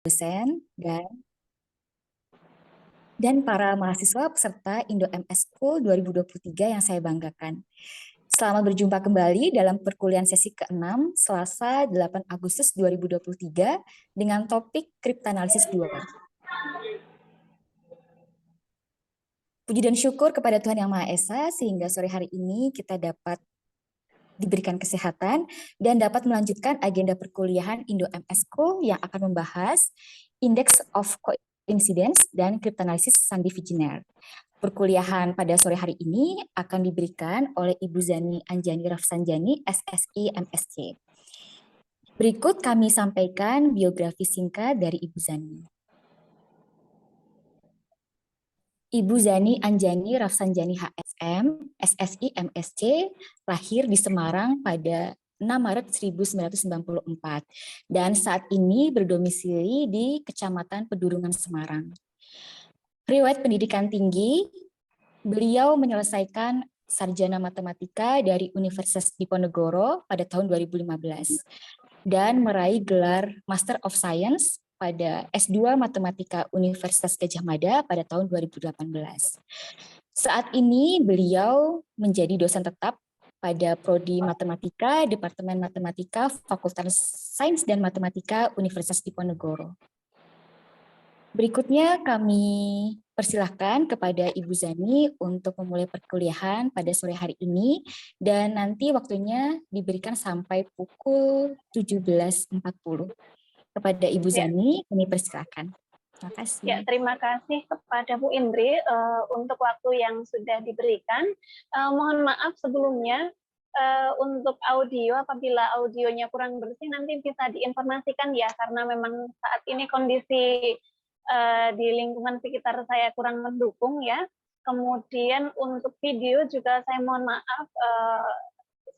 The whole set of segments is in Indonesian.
Dosen dan para mahasiswa peserta Indo MS School 2023 yang saya banggakan. Selamat berjumpa kembali dalam perkuliahan sesi ke-6 Selasa 8 Agustus 2023 dengan topik kriptanalisis 2. Puji dan syukur kepada Tuhan Yang Maha Esa sehingga sore hari ini kita dapat diberikan kesehatan dan dapat melanjutkan agenda perkuliahan Indo MS School yang akan membahas Index of Coincidence dan Cryptanalysis Sandy Vigener. Perkuliahan pada sore hari ini akan diberikan oleh Ibu Zani Anjani Rafsanjani, SSI MSc. Berikut kami sampaikan biografi singkat dari Ibu Zani. Ibu Zani Anjani Rafsanjani HSM, SSI MSc, lahir di Semarang pada 6 Maret 1994 dan saat ini berdomisili di Kecamatan Pedurungan Semarang. Riwayat pendidikan tinggi, beliau menyelesaikan sarjana matematika dari Universitas Diponegoro pada tahun 2015 dan meraih gelar Master of Science pada S2 Matematika Universitas Gadjah Mada pada tahun 2018. Saat ini beliau menjadi dosen tetap pada Prodi Matematika, Departemen Matematika, Fakultas Sains dan Matematika Universitas Diponegoro. Berikutnya kami persilahkan kepada Ibu Zani untuk memulai perkuliahan pada sore hari ini dan nanti waktunya diberikan sampai pukul 17.40. Kepada Ibu Zani, kami persilahkan. Terima kasih. Ya, terima kasih kepada Bu Indri untuk waktu yang sudah diberikan. Mohon maaf sebelumnya untuk audio, apabila audionya kurang bersih nanti bisa diinformasikan ya, karena memang saat ini kondisi di lingkungan sekitar saya kurang mendukung ya. Kemudian untuk video juga saya mohon maaf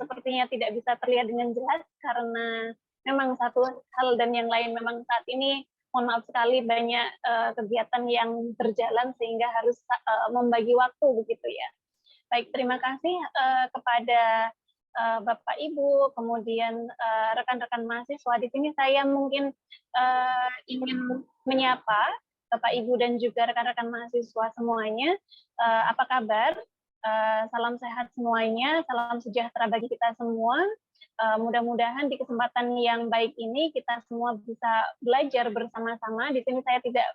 sepertinya tidak bisa terlihat dengan jelas karena memang satu hal dan yang lain memang saat ini mohon maaf sekali banyak kegiatan yang berjalan sehingga harus membagi waktu begitu ya. Baik, terima kasih kepada Bapak Ibu, kemudian rekan-rekan mahasiswa. Di sini saya mungkin ingin menyapa Bapak Ibu dan juga rekan-rekan mahasiswa semuanya. Apa kabar? Salam sehat semuanya, salam sejahtera bagi kita semua. Mudah-mudahan di kesempatan yang baik ini kita semua bisa belajar bersama-sama. Di sini saya tidak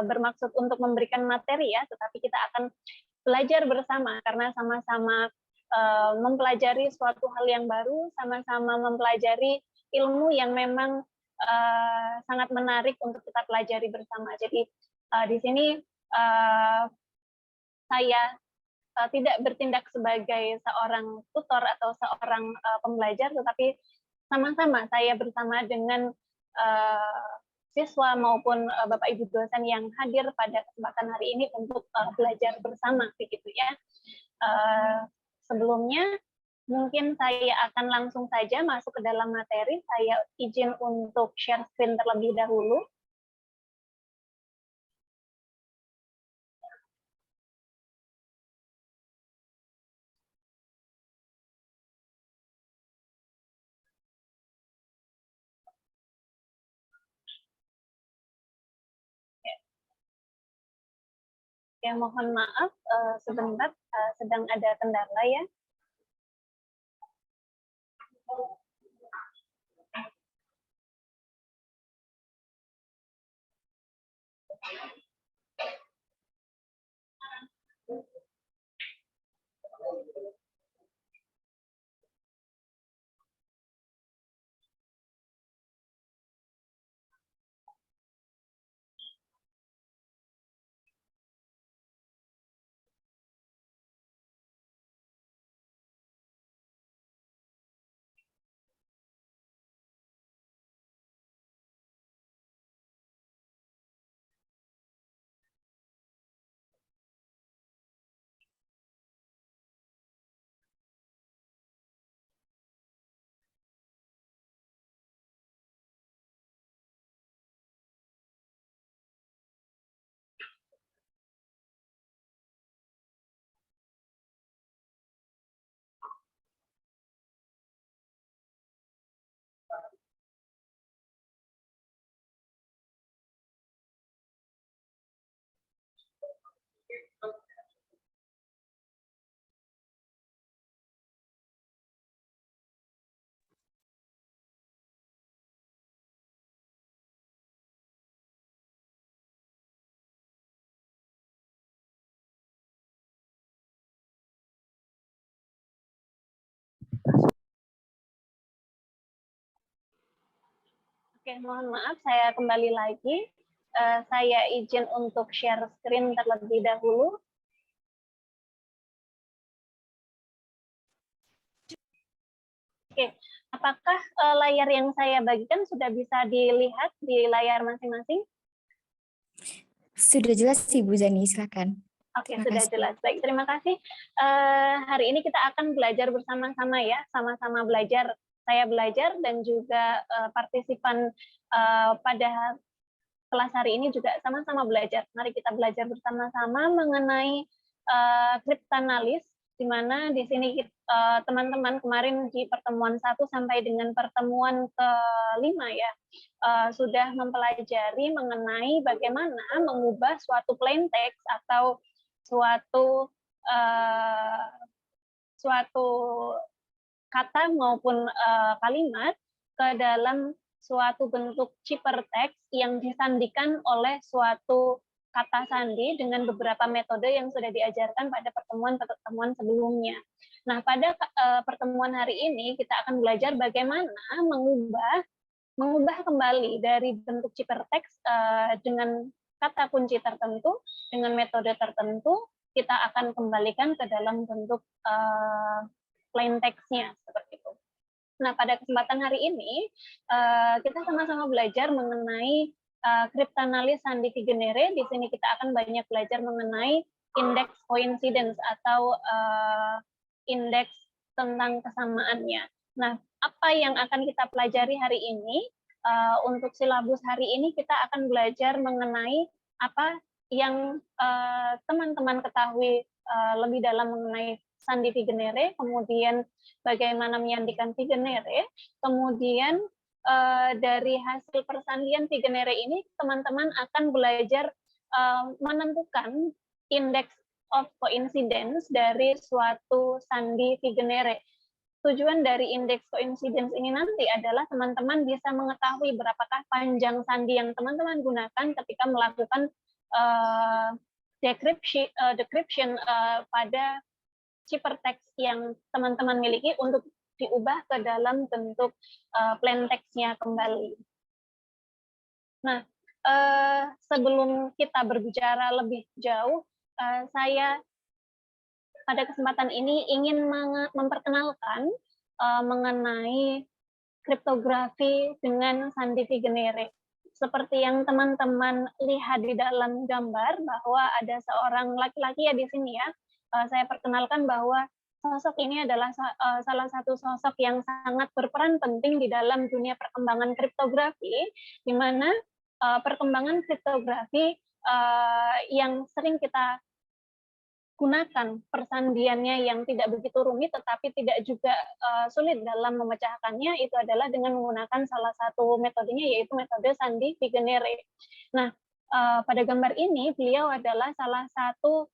bermaksud untuk memberikan materi ya, tetapi kita akan belajar bersama karena sama-sama mempelajari suatu hal yang baru, sama-sama mempelajari ilmu yang memang sangat menarik untuk kita pelajari bersama. Jadi di sini saya tidak bertindak sebagai seorang tutor atau seorang pembelajar, tetapi sama-sama saya bersama dengan siswa maupun Bapak Ibu dosen yang hadir pada kesempatan hari ini untuk belajar bersama, begitu ya. Sebelumnya mungkin saya akan langsung saja masuk ke dalam materi. Saya izin untuk share screen terlebih dahulu. Ya, mohon maaf sebentar sedang ada kendala ya. Oke, mohon maaf, saya kembali lagi. Saya izin untuk share screen terlebih dahulu. Oke, apakah layar yang saya bagikan sudah bisa dilihat di layar masing-masing? Sudah jelas Ibu Zani, silakan. Oke, Terima sudah kasih. jelas. Baik, terima kasih. Hari ini kita akan belajar bersama-sama ya, sama-sama belajar. Saya belajar dan juga partisipan pada kelas hari ini juga sama-sama belajar. Mari kita belajar bersama-sama mengenai kriptanalis, di mana di sini teman-teman kemarin di pertemuan 1 sampai dengan pertemuan ke-5 ya, sudah mempelajari mengenai bagaimana mengubah suatu plain text atau suatu suatu kata maupun kalimat ke dalam suatu bentuk hypertext yang disandikan oleh suatu kata sandi dengan beberapa metode yang sudah diajarkan pada pertemuan-pertemuan sebelumnya. Nah, pada pertemuan hari ini kita akan belajar bagaimana mengubah kembali dari bentuk hypertext dengan kata kunci tertentu, dengan metode tertentu, kita akan kembalikan ke dalam bentuk plain text-nya, seperti itu. Nah, pada kesempatan hari ini, kita sama-sama belajar mengenai kriptanalis Sandi Vigenere. Di sini kita akan banyak belajar mengenai indeks coincidence atau indeks tentang kesamaannya. Nah, apa yang akan kita pelajari hari ini? Untuk silabus hari ini kita akan belajar mengenai apa yang teman-teman ketahui lebih dalam mengenai Sandi Vigenere, kemudian bagaimana menyandikan Vigenere, kemudian dari hasil persandian Vigenere ini teman-teman akan belajar menentukan indeks of coincidence dari suatu sandi Vigenere. Tujuan dari indeks coincidence ini nanti adalah teman-teman bisa mengetahui berapakah panjang sandi yang teman-teman gunakan ketika melakukan decryption pada hypertext yang teman-teman miliki untuk diubah ke dalam bentuk plain text-nya kembali. Nah, sebelum kita berbicara lebih jauh, saya pada kesempatan ini ingin memperkenalkan mengenai kriptografi dengan Sandi Vigenere. Seperti yang teman-teman lihat di dalam gambar bahwa ada seorang laki-laki ya di sini ya. Saya perkenalkan bahwa sosok ini adalah salah satu sosok yang sangat berperan penting di dalam dunia perkembangan kriptografi, di mana perkembangan kriptografi yang sering kita gunakan persandiannya yang tidak begitu rumit tetapi tidak juga sulit dalam memecahkannya, itu adalah dengan menggunakan salah satu metodenya yaitu metode Sandi Vigenere. Nah, pada gambar ini beliau adalah salah satu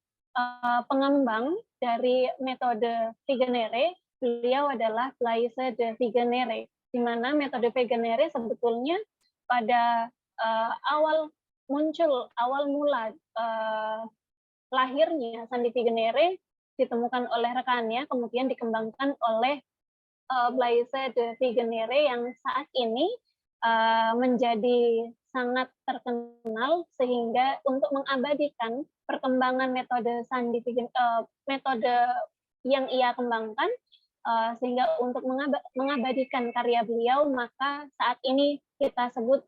pengembang dari metode Vigenere. Beliau adalah Blaise de Vigenere, di mana metode Vigenere sebetulnya pada awal mula lahirnya Sandi Vigenere ditemukan oleh rekannya, kemudian dikembangkan oleh Blaise de Vigenere yang saat ini menjadi sangat terkenal sehingga untuk mengabadikan perkembangan metode Sandi metode yang ia kembangkan sehingga untuk mengabadikan karya beliau, maka saat ini kita sebut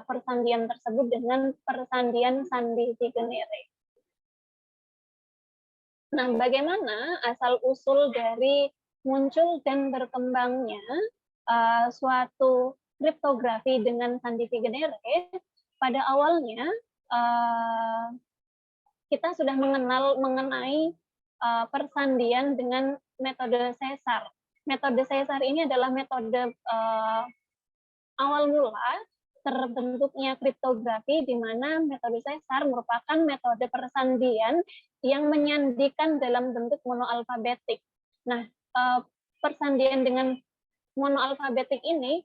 persandian tersebut dengan persandian Sandi Vigenere. Nah, bagaimana asal-usul dari muncul dan berkembangnya suatu kriptografi dengan Sandi Vigenere? Pada awalnya kita sudah mengenal mengenai persandian dengan metode Caesar. Metode Caesar ini adalah metode awal mula terbentuknya kriptografi, di mana metode Caesar merupakan metode persandian yang menyandikan dalam bentuk monoalfabetik. Nah, persandian dengan monoalfabetik ini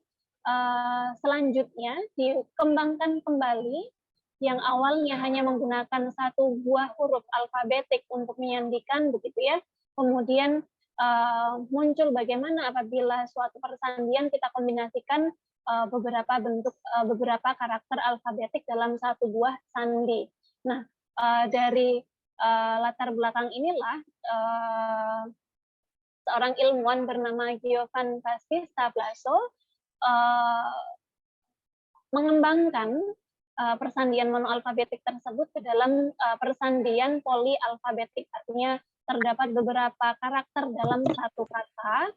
selanjutnya dikembangkan kembali, yang awalnya hanya menggunakan satu buah huruf alfabetik untuk menyandikan, begitu ya. Kemudian muncul bagaimana apabila suatu persandian kita kombinasikan beberapa karakter alfabetik dalam satu buah sandi. Nah, dari latar belakang inilah seorang ilmuwan bernama Giovan Battista Blaso mengembangkan persandian monoalfabetik tersebut ke dalam persandian polialfabetik. Artinya terdapat beberapa karakter dalam satu kata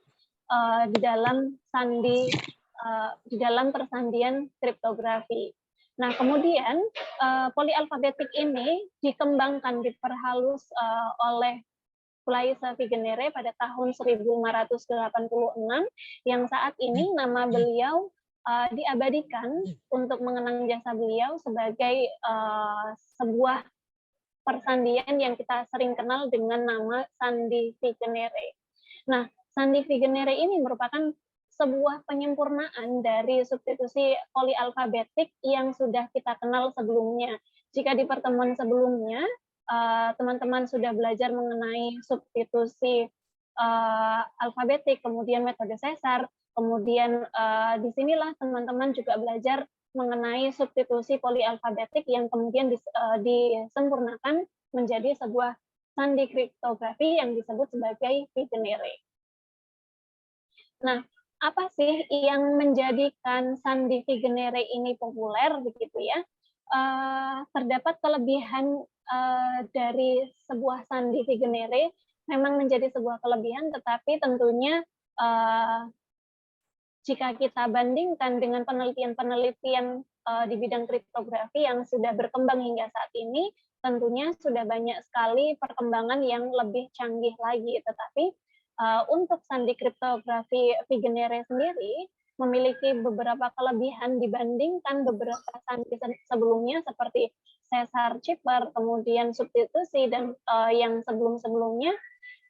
di dalam persandian kriptografi. Nah, kemudian polialfabetik ini dikembangkan, diperhalus oleh Blaise Vigenère pada tahun 1586, yang saat ini nama beliau diabadikan untuk mengenang jasa beliau sebagai sebuah persandian yang kita sering kenal dengan nama sandi Vigenère. Nah, sandi Vigenère ini merupakan sebuah penyempurnaan dari substitusi polialfabetik yang sudah kita kenal sebelumnya. Jika di pertemuan sebelumnya teman-teman sudah belajar mengenai substitusi alfabetik, kemudian metode sesar, kemudian disinilah teman-teman juga belajar mengenai substitusi polialfabetik yang kemudian disempurnakan menjadi sebuah sandi kriptografi yang disebut sebagai Vigenère. Nah, apa sih yang menjadikan sandi Vigenère ini populer begitu ya? Terdapat kelebihan dari sebuah sandi Vigenère, memang menjadi sebuah kelebihan, tetapi tentunya jika kita bandingkan dengan penelitian-penelitian di bidang kriptografi yang sudah berkembang hingga saat ini, tentunya sudah banyak sekali perkembangan yang lebih canggih lagi. Tetapi untuk sandi kriptografi Vigenère sendiri memiliki beberapa kelebihan dibandingkan beberapa sandi sebelumnya seperti sesar chipper, kemudian substitusi, dan yang sebelum-sebelumnya.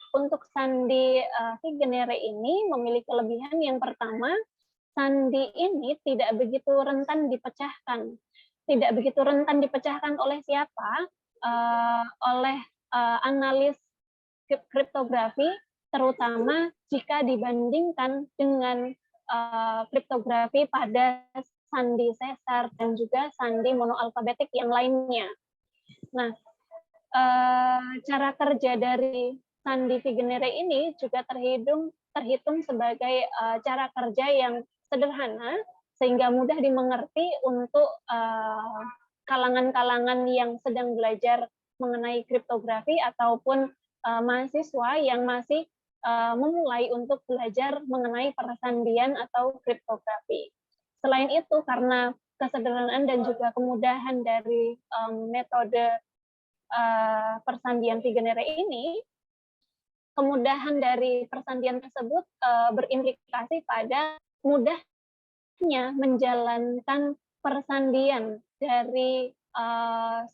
Untuk sandi Vigenère ini memiliki kelebihan yang pertama, sandi ini tidak begitu rentan dipecahkan. Tidak begitu rentan dipecahkan oleh siapa? Oleh analis kriptografi, terutama jika dibandingkan dengan kriptografi pada sandi sesar dan juga sandi monoalfabetik yang lainnya. Nah, cara kerja dari sandi Vigenère ini juga terhitung sebagai cara kerja yang sederhana sehingga mudah dimengerti untuk kalangan-kalangan yang sedang belajar mengenai kriptografi ataupun mahasiswa yang masih memulai untuk belajar mengenai persandian atau kriptografi. Selain itu, karena kesederhanaan dan juga kemudahan dari metode persandian Vigenère ini, kemudahan dari persandian tersebut berimplikasi pada mudahnya menjalankan persandian dari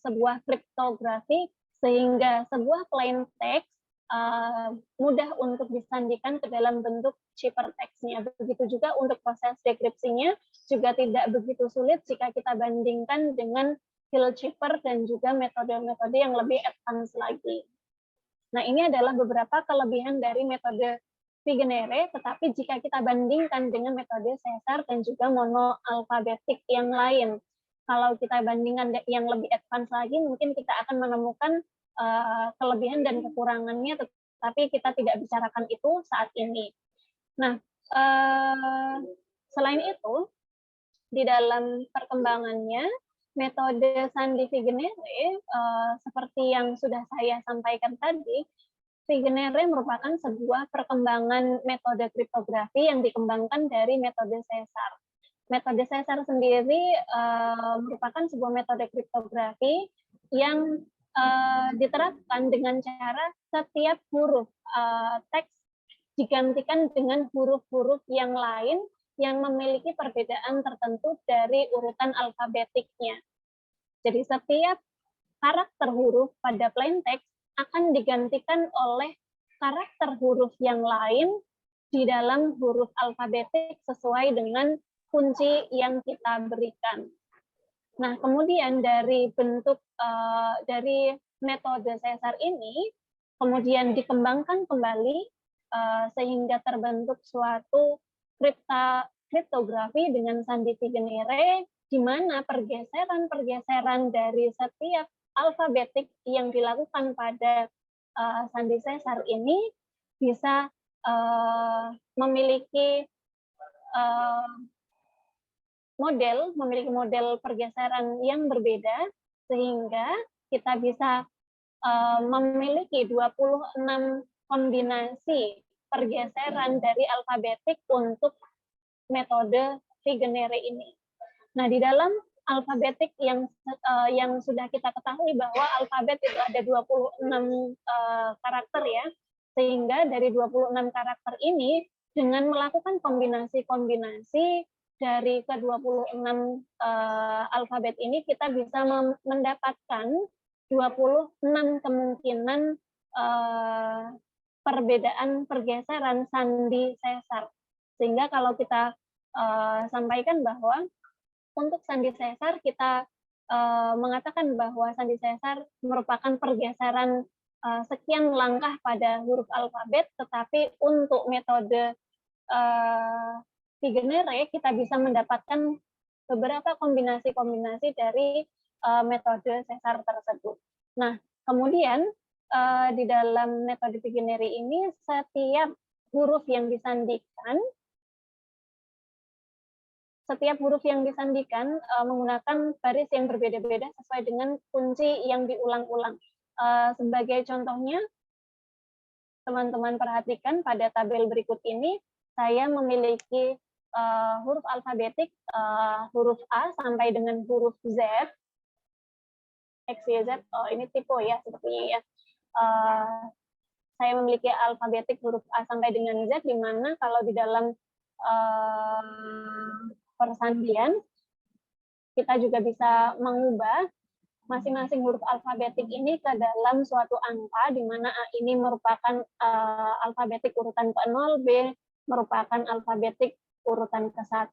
sebuah kriptografi sehingga sebuah plain text mudah untuk disandikan ke dalam bentuk ciphertext-nya. Begitu juga untuk proses dekripsinya juga tidak begitu sulit jika kita bandingkan dengan Hill chipper dan juga metode-metode yang lebih advance lagi. Nah, ini adalah beberapa kelebihan dari metode Vigenère, tetapi jika kita bandingkan dengan metode sesar dan juga monoalfabetik yang lain, kalau kita bandingkan yang lebih advance lagi, mungkin kita akan menemukan kelebihan dan kekurangannya, tetapi kita tidak bicarakan itu saat ini. Nah, selain itu, di dalam perkembangannya, metode sandi Vigenère, seperti yang sudah saya sampaikan tadi, Vigenère merupakan sebuah perkembangan metode kriptografi yang dikembangkan dari metode sesar. Metode sesar sendiri merupakan sebuah metode kriptografi yang diterapkan dengan cara setiap huruf teks digantikan dengan huruf-huruf yang lain yang memiliki perbedaan tertentu dari urutan alfabetiknya. Jadi setiap karakter huruf pada plain text akan digantikan oleh karakter huruf yang lain di dalam huruf alfabetik sesuai dengan kunci yang kita berikan. Nah, kemudian dari bentuk dari metode sesar ini kemudian dikembangkan kembali sehingga terbentuk suatu kriptografi dengan sandi Vigenère, di mana pergeseran-pergeseran dari setiap alfabetik yang dilakukan pada sandi sesar ini bisa memiliki memiliki model pergeseran yang berbeda, sehingga kita bisa memiliki 26 kombinasi pergeseran dari alfabetik untuk metode Vigenère ini. Nah, di dalam alfabetik yang sudah kita ketahui bahwa alfabet itu ada 26 karakter ya, sehingga dari 26 karakter ini dengan melakukan kombinasi-kombinasi dari ke-26 alfabet ini kita bisa mendapatkan 26 kemungkinan perbedaan pergeseran sandi sesar. Sehingga kalau kita sampaikan bahwa untuk sandi sesar kita mengatakan bahwa sandi sesar merupakan pergeseran sekian langkah pada huruf alfabet, tetapi untuk metode Vigenère kita bisa mendapatkan beberapa kombinasi-kombinasi dari metode sesar tersebut. Nah, kemudian di dalam metode Vigenère ini setiap huruf yang disandikan menggunakan baris yang berbeda-beda sesuai dengan kunci yang diulang-ulang. Sebagai contohnya, teman-teman perhatikan pada tabel berikut ini, saya memiliki huruf alfabetik huruf A sampai dengan huruf Z, X, Y, Z. Oh, ini tipe ya sepertinya ya. Saya memiliki alfabetik huruf A sampai dengan Z, di mana kalau di dalam persandian kita juga bisa mengubah masing-masing huruf alfabetik ini ke dalam suatu angka, di mana A ini merupakan alfabetik urutan ke-0, B merupakan alfabetik urutan ke-1,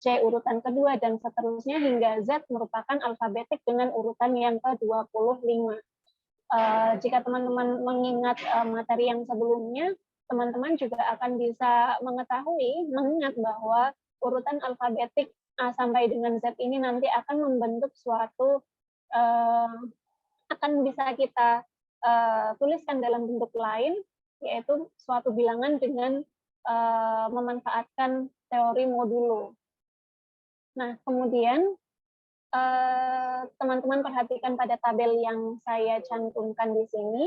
C urutan kedua, dan seterusnya hingga Z merupakan alfabetik dengan urutan yang ke-25. Jika teman-teman mengingat materi yang sebelumnya, teman-teman juga akan bisa mengingat bahwa urutan alfabetik A sampai dengan Z ini nanti akan membentuk suatu akan bisa kita tuliskan dalam bentuk lain, yaitu suatu bilangan dengan memanfaatkan teori modulo. Nah, kemudian teman-teman perhatikan pada tabel yang saya cantumkan di sini.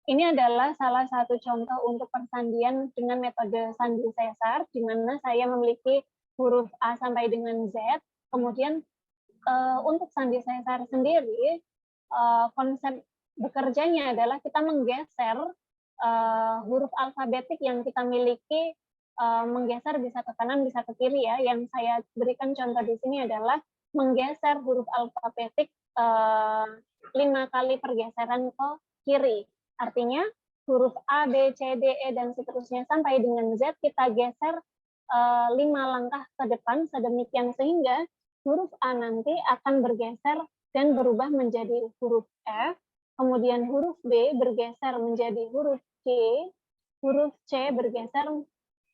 Ini adalah salah satu contoh untuk persandian dengan metode sandi sesar, di mana saya memiliki huruf A sampai dengan Z. Kemudian untuk sandi sesar sendiri, konsep bekerjanya adalah kita menggeser huruf alfabetik yang kita miliki, menggeser bisa ke kanan, bisa ke kiri ya. Yang saya berikan contoh di sini adalah menggeser huruf alfabetik 5 kali pergeseran ke kiri. Artinya huruf A, B, C, D, E, dan seterusnya sampai dengan Z kita geser 5 langkah ke depan, sedemikian sehingga huruf A nanti akan bergeser dan berubah menjadi huruf F, kemudian huruf B bergeser menjadi huruf G, huruf C bergeser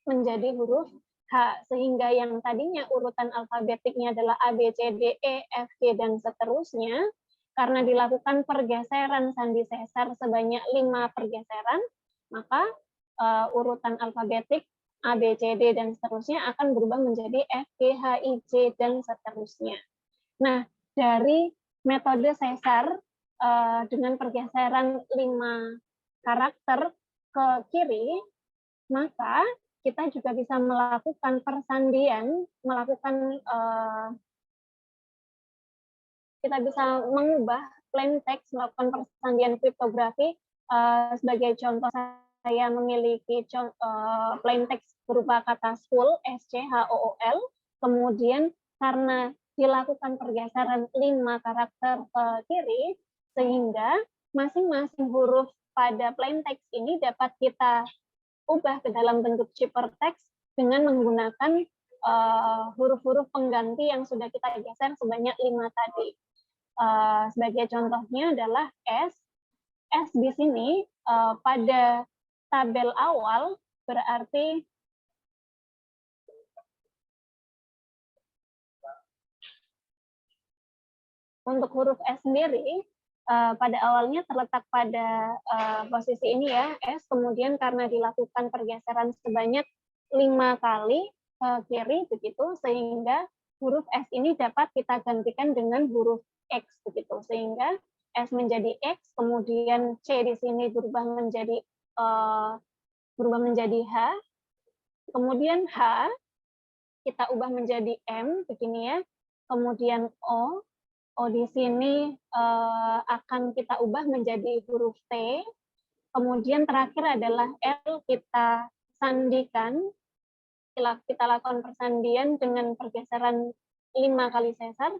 menjadi huruf H, sehingga yang tadinya urutan alfabetiknya adalah A, B, C, D, E, F, G, dan seterusnya, karena dilakukan pergeseran sandi sesar sebanyak 5 pergeseran, maka urutan alfabetik A, B, C, D, dan seterusnya akan berubah menjadi F, G, H, I, J, dan seterusnya. Nah, dari metode sesar dengan pergeseran 5 karakter ke kiri, maka kita juga bisa melakukan persandian, kita bisa mengubah plain text, melakukan persandian kriptografi. Sebagai contoh, saya memiliki plain text berupa kata school, SCHOOL, kemudian karena dilakukan pergeseran 5 karakter ke kiri, sehingga masing-masing huruf pada plain text ini dapat kita ubah ke dalam bentuk ciphertext dengan menggunakan huruf-huruf pengganti yang sudah kita geser sebanyak 5 tadi. Sebagai contohnya adalah S. S di sini pada tabel awal berarti Untuk huruf S sendiri, pada awalnya terletak pada posisi ini ya, S, kemudian karena dilakukan pergeseran sebanyak 5 kali ke kiri begitu, sehingga huruf S ini dapat kita gantikan dengan huruf X begitu, sehingga S menjadi X, kemudian C di sini berubah menjadi H, kemudian H kita ubah menjadi M begini ya, kemudian O di sini akan kita ubah menjadi huruf T, kemudian terakhir adalah L kita sandikan, kita lakukan persandian dengan pergeseran 5 kali sesar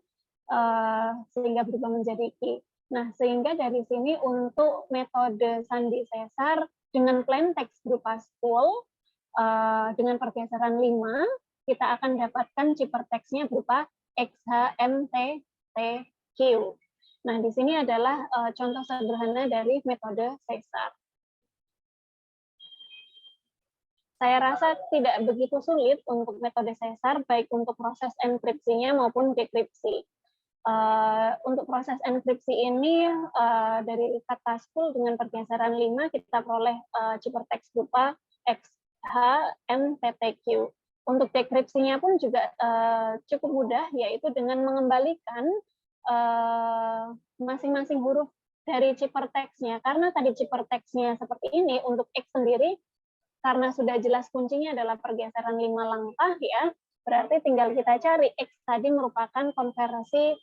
sehingga berubah menjadi Q. Nah, sehingga dari sini untuk metode sandi sesar dengan plain text berupa school dengan pergeseran 5, kita akan dapatkan ciperteksnya berupa XHMTTQ. Nah, di sini adalah contoh sederhana dari metode sesar. Saya rasa tidak begitu sulit untuk metode sesar, baik untuk proses enkripsinya maupun dekripsi. Untuk proses enkripsi ini dari kata school dengan pergeseran 5 kita peroleh ciperteks berupa XHMTTQ. Untuk dekripsinya pun juga cukup mudah, yaitu dengan mengembalikan masing-masing huruf dari ciperteksnya. Karena tadi ciperteksnya seperti ini, untuk X sendiri, karena sudah jelas kuncinya adalah pergeseran 5 langkah ya, berarti tinggal kita cari X tadi merupakan konversi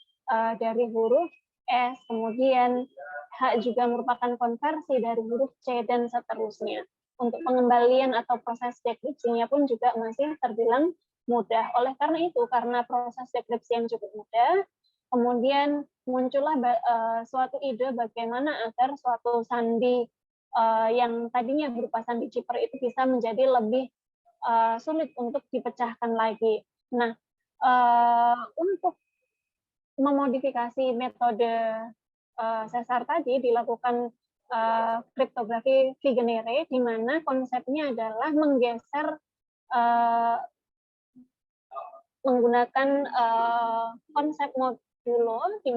dari huruf S, kemudian H juga merupakan konversi dari huruf C, dan seterusnya. Untuk pengembalian atau proses dekripsinya pun juga masih terbilang mudah. Oleh karena itu, karena proses dekripsi yang cukup mudah, kemudian muncullah suatu ide bagaimana agar suatu sandi yang tadinya berupa sandi ciper itu bisa menjadi lebih sulit untuk dipecahkan lagi. Nah, untuk memodifikasi metode sesar tadi dilakukan kriptografi Vigenère, di mana konsepnya adalah menggeser menggunakan konsep modulo, di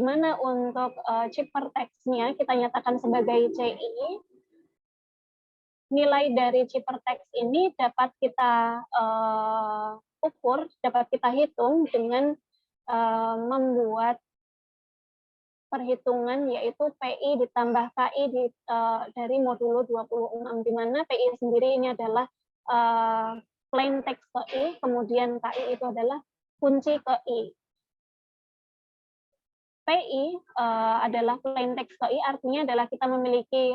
mana untuk ciperteksnya kita nyatakan sebagai CI. Nilai dari ciperteks ini dapat kita ukur, dapat kita hitung dengan membuat perhitungan, yaitu PI ditambah KI dari modulo 26, di mana PI sendiri ini adalah plain text KI, kemudian KI itu adalah kunci KI. PI adalah plain text KI, artinya adalah kita memiliki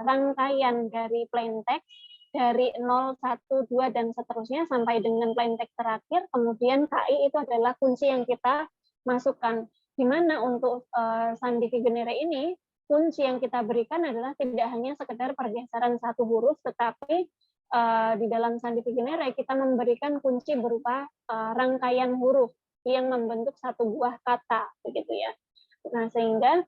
rangkaian dari plain text dari 0, 1, 2, dan seterusnya sampai dengan plain text terakhir. Kemudian KI itu adalah kunci yang kita masukkan. Di mana untuk sandi Vigenère ini, kunci yang kita berikan adalah tidak hanya sekedar pergeseran satu huruf, tetapi di dalam sandi Vigenère kita memberikan kunci berupa rangkaian huruf yang membentuk satu buah kata, begitu ya. Nah, sehingga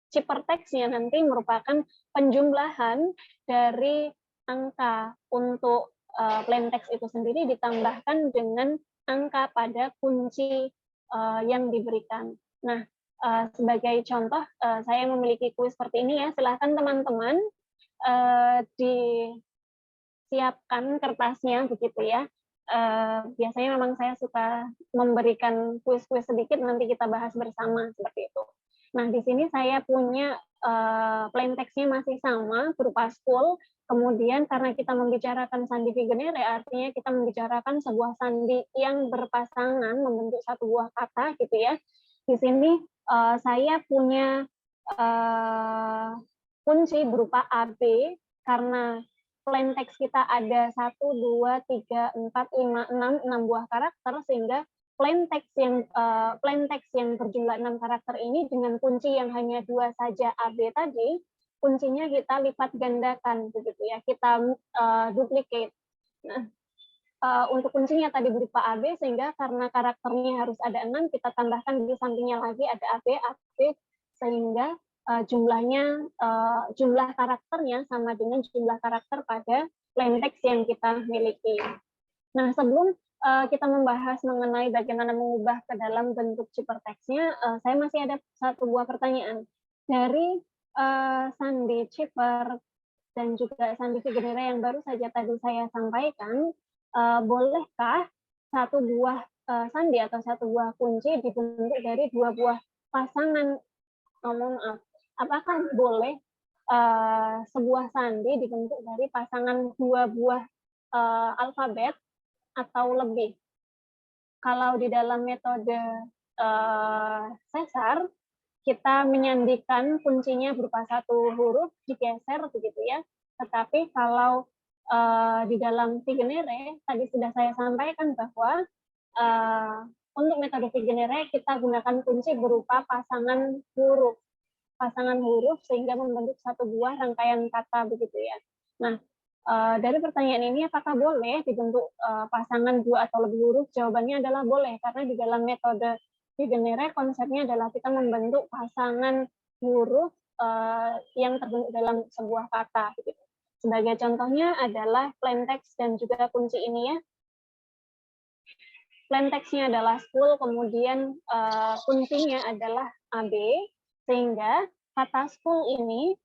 ciperteksnya nanti merupakan penjumlahan dari angka untuk plain text itu sendiri ditambahkan dengan angka pada kunci yang diberikan. Nah, sebagai contoh, saya memiliki kuis seperti ini ya. Silahkan teman-teman disiapkan kertasnya, begitu ya. Biasanya memang saya suka memberikan kuis-kuis sedikit, nanti kita bahas bersama seperti itu. Nah, di sini saya punya plain text-nya masih sama berupa school. Kemudian karena kita membicarakan sandi Vigenère, artinya kita membicarakan sebuah sandi yang berpasangan membentuk satu buah kata, gitu ya. Di sini saya punya kunci berupa AB, karena plain text kita ada 1, 2, 3, 4, 5, 6 buah karakter, sehingga plain text yang berjumlah 6 karakter ini dengan kunci yang hanya 2 saja AB tadi, kuncinya kita lipat gandakan, begitu ya, kita duplicate. Nah, untuk kuncinya tadi berupa AB, sehingga karena karakternya harus ada 6, kita tambahkan di sampingnya lagi ada AB, sehingga jumlah karakternya sama dengan jumlah karakter pada plain text yang kita miliki. Nah, sebelum kita membahas mengenai bagaimana mengubah ke dalam bentuk ciperteksnya, saya masih ada satu buah pertanyaan. Dari Sandi Ciper dan juga Sandi Figueira yang baru saja tadi saya sampaikan, bolehkah satu buah sandi atau satu buah kunci dibentuk dari dua buah pasangan? Mohon maaf, apakah boleh sebuah sandi dibentuk dari pasangan dua buah alfabet atau lebih? Kalau di dalam metode sesar, kita menyandikan kuncinya berupa satu huruf digeser begitu ya. Tetapi kalau di dalam Figueira tadi sudah saya sampaikan bahwa untuk metode Figueira kita gunakan kunci berupa pasangan huruf sehingga membentuk satu buah rangkaian kata begitu ya. Nah, dari pertanyaan ini apakah boleh dibentuk pasangan dua atau lebih huruf? Jawabannya adalah boleh, karena di dalam metode Figueira konsepnya adalah kita membentuk pasangan huruf yang terbentuk dalam sebuah kata. Gitu. Sebagai contohnya adalah plain text dan juga kunci ini ya. Plain text-nya adalah school, kemudian kuncinya adalah AB, sehingga kata school ini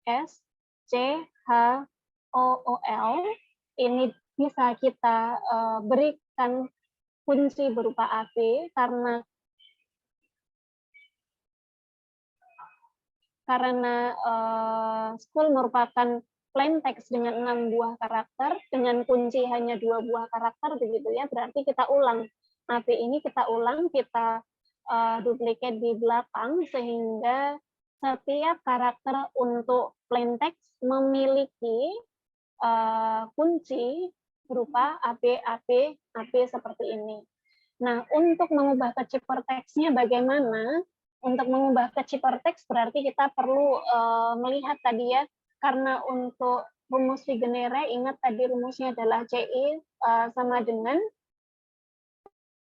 S, C, H, O, O, L, ini bisa kita berikan kunci berupa AB karena school merupakan plain text dengan 6 buah karakter, dengan kunci hanya 2 buah karakter begitu ya, berarti kita ulang. AB ini kita ulang, kita duplicate di belakang, sehingga setiap karakter untuk plain text memiliki kunci berupa AB, AB, AB seperti ini. Nah, untuk mengubah ke ciperteksnya bagaimana? Untuk mengubah ke ciperteks berarti kita perlu melihat tadi ya, karena untuk rumus Figueira, ingat tadi rumusnya adalah CI sama dengan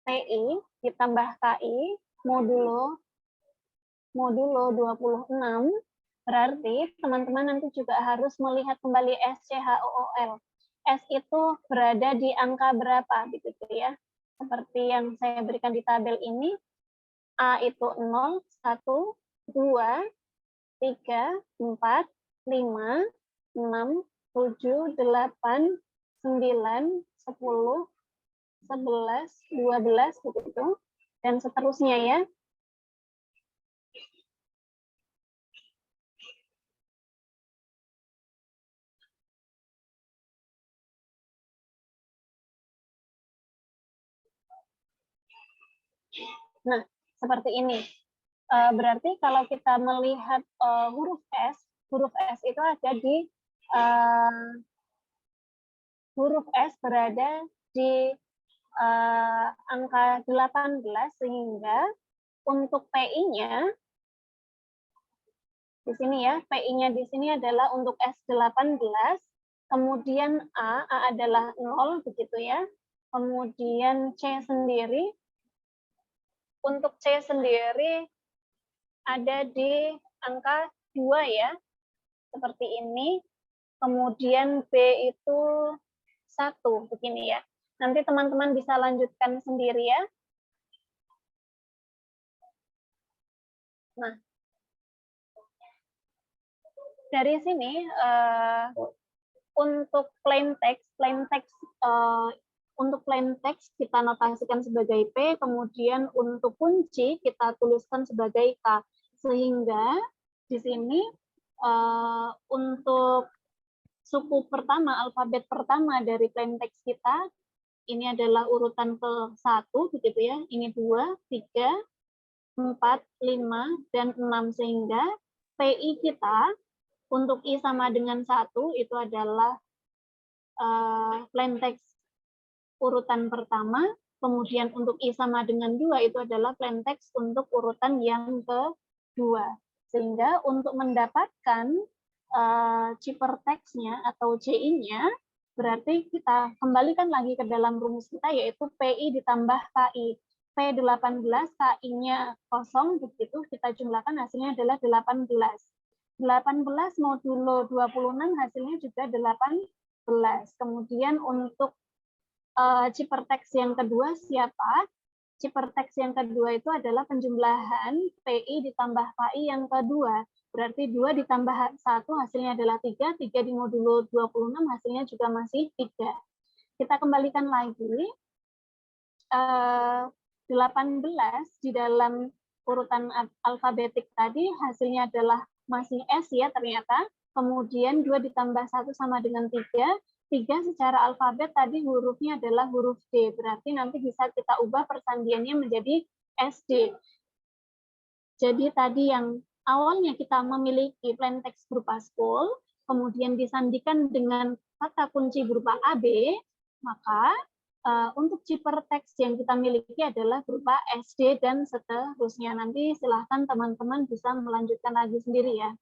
TI ditambah KI modulo 26, berarti teman-teman nanti juga harus melihat kembali SCHOOL. S itu berada di angka berapa begitu ya. Seperti yang saya berikan di tabel ini, A itu 0, 1, 2, 3, 4, 5, 6, 7, 8, 9, 10, 11, 12, begitu, dan seterusnya ya. Nah, seperti ini. Berarti kalau kita melihat huruf S itu ada di huruf S berada di angka 18, sehingga untuk PI-nya di sini ya, PI-nya di sini adalah untuk S18, kemudian A adalah 0 begitu ya. Kemudian C sendiri, untuk C sendiri ada di angka 2 ya, seperti ini. Kemudian B itu 1, begini ya. Nanti teman-teman bisa lanjutkan sendiri ya. Nah, dari sini untuk plain text untuk plain text kita notasikan sebagai P, kemudian untuk kunci kita tuliskan sebagai K. Sehingga di sini untuk suku pertama, alfabet pertama dari plain text kita, ini adalah urutan ke-1, begitu ya. Ini 2, 3, 4, 5, dan 6, sehingga PI kita untuk I sama dengan 1 itu adalah plain text urutan pertama, kemudian untuk I sama dengan 2 itu adalah plain text untuk urutan yang kedua. Sehingga untuk mendapatkan ciperteksnya atau CI-nya, berarti kita kembalikan lagi ke dalam rumus kita, yaitu PI ditambah KI. P18, KI-nya 0, begitu kita jumlahkan hasilnya adalah 18. 18 modulo 26 hasilnya juga 18. Kemudian untuk Cipertext yang kedua siapa? Cipertext yang kedua itu adalah penjumlahan PI ditambah KI yang kedua. Berarti 2 ditambah 1 hasilnya adalah 3, 3 di modulo 26 hasilnya juga masih 3. Kita kembalikan lagi. 18 di dalam urutan alfabetik tadi hasilnya adalah masih S ya ternyata. Kemudian 2 ditambah 1 sama dengan 3. 3 secara alfabet tadi hurufnya adalah huruf D. Berarti nanti bisa kita ubah persandiannya menjadi SD. Jadi tadi yang awalnya kita memiliki plain text berupa school, kemudian disandikan dengan kata kunci berupa AB, maka untuk cipertext yang kita miliki adalah berupa SD dan seterusnya. Nanti silahkan teman-teman bisa melanjutkan lagi sendiri ya.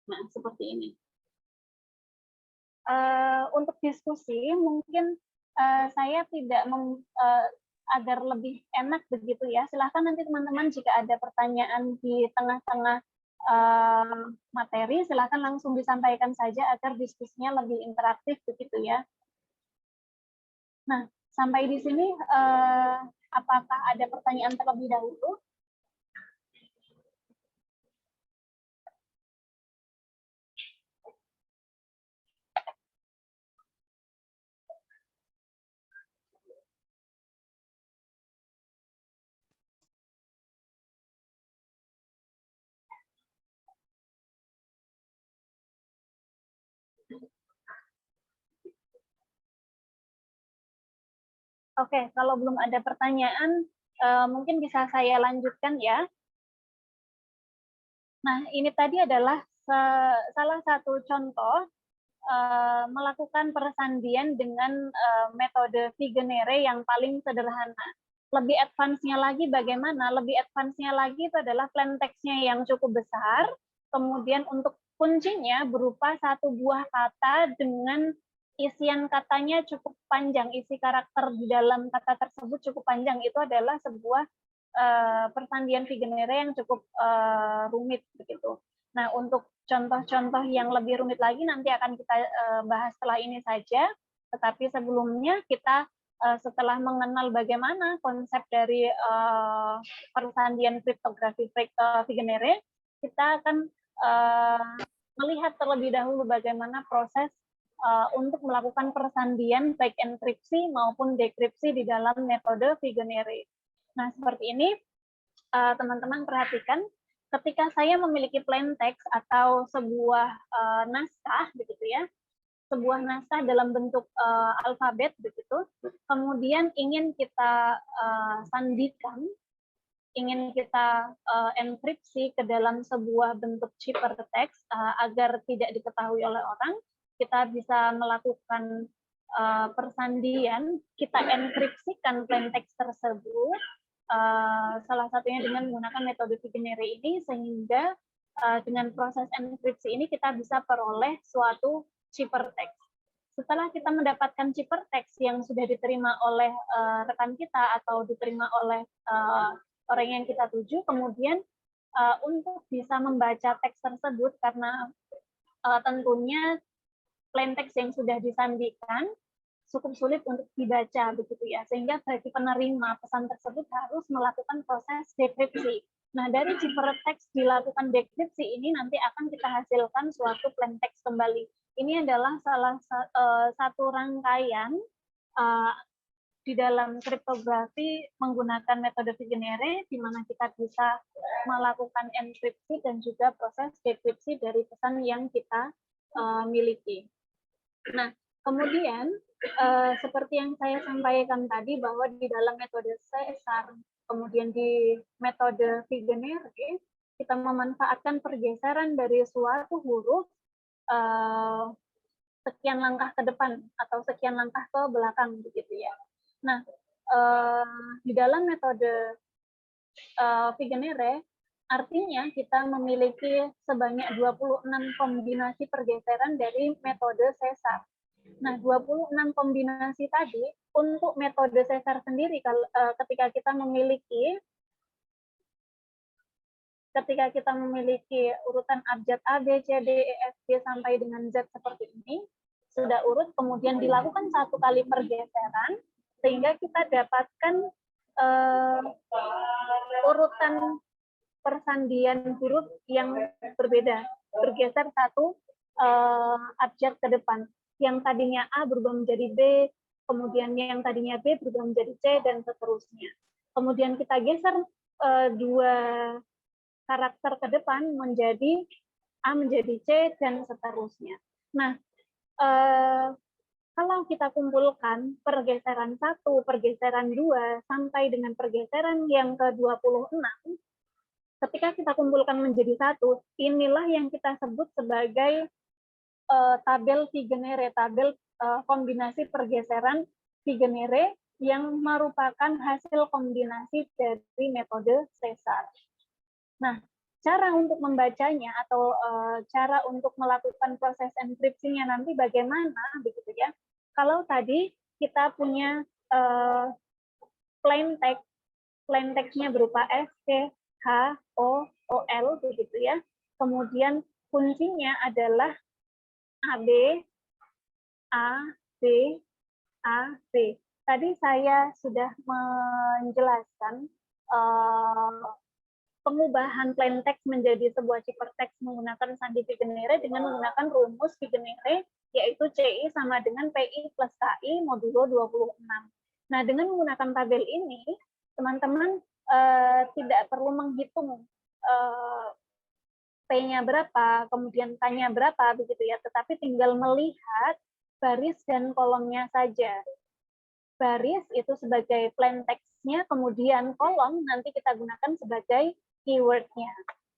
Nah, seperti ini. Untuk diskusi mungkin saya tidak agar lebih enak begitu ya. Silahkan nanti teman-teman jika ada pertanyaan di tengah-tengah materi, silahkan langsung disampaikan saja agar diskusinya lebih interaktif begitu ya. Nah, sampai di sini apakah ada pertanyaan terlebih dahulu? Oke, kalau belum ada pertanyaan, mungkin bisa saya lanjutkan ya. Nah, ini tadi adalah salah satu contoh melakukan persandian dengan metode Vigenere yang paling sederhana. Lebih advance-nya lagi bagaimana? Lebih advance-nya lagi itu adalah plain text-nya yang cukup besar, kemudian untuk kuncinya berupa satu buah kata dengan isian katanya cukup panjang, isi karakter di dalam kata tersebut cukup panjang. Itu adalah sebuah persandian Vigenere yang cukup rumit begitu. Nah, untuk contoh-contoh yang lebih rumit lagi nanti akan kita bahas setelah ini saja. Tetapi sebelumnya kita setelah mengenal bagaimana konsep dari persandian kriptografi Vigenere, kita akan melihat terlebih dahulu bagaimana proses untuk melakukan persandian baik enkripsi maupun dekripsi di dalam metode Vigenere. Nah, seperti ini, teman-teman perhatikan, ketika saya memiliki plain text atau sebuah naskah, begitu ya, sebuah naskah dalam bentuk alfabet, begitu, kemudian ingin kita sandikan, ingin kita enkripsi ke dalam sebuah bentuk cipertext agar tidak diketahui oleh orang, kita bisa melakukan persandian, kita enkripsikan plain text tersebut, salah satunya dengan menggunakan metode Vigenere ini, sehingga dengan proses enkripsi ini kita bisa peroleh suatu cipertext. Setelah kita mendapatkan cipertext yang sudah diterima oleh rekan kita atau diterima oleh orang yang kita tuju, kemudian untuk bisa membaca teks tersebut, karena tentunya plain text yang sudah disandikan cukup sulit untuk dibaca begitu ya, sehingga bagi penerima pesan tersebut harus melakukan proses dekripsi. Nah, dari cipertext dilakukan dekripsi ini nanti akan kita hasilkan suatu plain text kembali. Ini adalah salah satu rangkaian di dalam kriptografi menggunakan metode Vigenere, di mana kita bisa melakukan enkripsi dan juga proses dekripsi dari pesan yang kita miliki. Nah, kemudian seperti yang saya sampaikan tadi, bahwa di dalam metode Caesar, kemudian di metode Vigenere, kita memanfaatkan pergeseran dari suatu huruf sekian langkah ke depan atau sekian langkah ke belakang, begitu ya. Nah, di dalam metode Vigenere, artinya kita memiliki sebanyak 26 kombinasi pergeseran dari metode Caesar. Nah, 26 kombinasi tadi, untuk metode Caesar sendiri, ketika kita memiliki urutan abjad A, B, C, D, E, F, G sampai dengan Z seperti ini, sudah urut, kemudian dilakukan 1 kali pergeseran, sehingga kita dapatkan urutan persandian huruf yang berbeda, bergeser 1 abjad ke depan. Yang tadinya A berubah menjadi B, kemudian yang tadinya B berubah menjadi C, dan seterusnya. Kemudian kita geser 2 karakter ke depan menjadi A menjadi C, dan seterusnya. Nah, kalau kita kumpulkan pergeseran 1, pergeseran 2, sampai dengan pergeseran yang ke-26, ketika kita kumpulkan menjadi 1, inilah yang kita sebut sebagai tabel Vigenère, tabel kombinasi pergeseran Vigenère yang merupakan hasil kombinasi dari metode Caesar. Nah, cara untuk membacanya atau cara untuk melakukan proses enkripsinya nanti bagaimana, begitu ya? Kalau tadi kita punya plain text, plain text-nya berupa S, C, H, O, OL, begitu ya. Kemudian kuncinya adalah AB, A, B, A, B. Tadi saya sudah menjelaskan pengubahan plain text menjadi sebuah ciphertext menggunakan sandi Vigenère dengan menggunakan rumus Vigenère, yaitu CI sama dengan PI plus KI modulo 26. Nah, dengan menggunakan tabel ini, teman-teman tidak perlu menghitung P-nya berapa, kemudian K-nya berapa, begitu ya, tetapi tinggal melihat baris dan kolomnya saja. Baris itu sebagai plain text-nya, kemudian kolom nanti kita gunakan sebagai keyword-nya.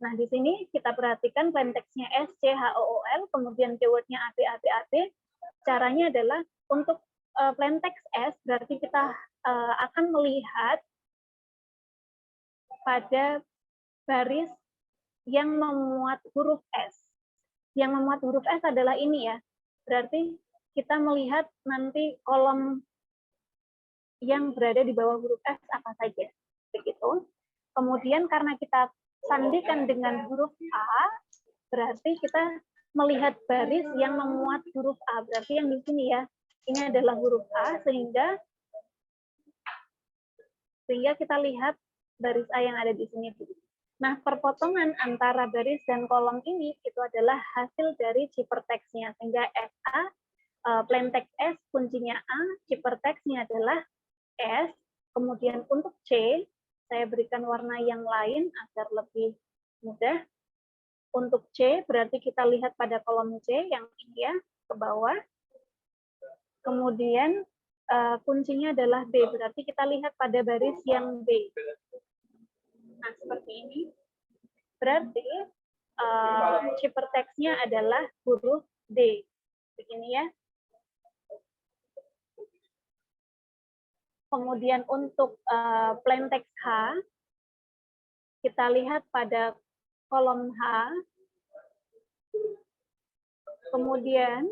Nah, di sini kita perhatikan plain text-nya S, C, H, O, O, L, kemudian keyword-nya A, B, A, B, A, B. Caranya adalah untuk plain text S, berarti kita akan melihat pada baris yang memuat huruf S. Yang memuat huruf S adalah ini ya. Berarti kita melihat nanti kolom yang berada di bawah huruf S apa saja. Begitu. Kemudian karena kita sandikan dengan huruf A, berarti kita melihat baris yang memuat huruf A. Berarti yang di sini ya, ini adalah huruf A, sehingga kita lihat baris A yang ada di sini. Nah, perpotongan antara baris dan kolom ini itu adalah hasil dari ciphertext-nya, sehingga SA, plain text S, kuncinya A, ciphertext-nya adalah S, kemudian untuk C, saya berikan warna yang lain agar lebih mudah. Untuk C, berarti kita lihat pada kolom C, yang ini ya, ke bawah. Kemudian kuncinya adalah B, berarti kita lihat pada baris yang B. Nah, seperti ini. Berarti ciphertext-nya adalah huruf D. Begini ya. Kemudian untuk plain text H, kita lihat pada kolom H. Kemudian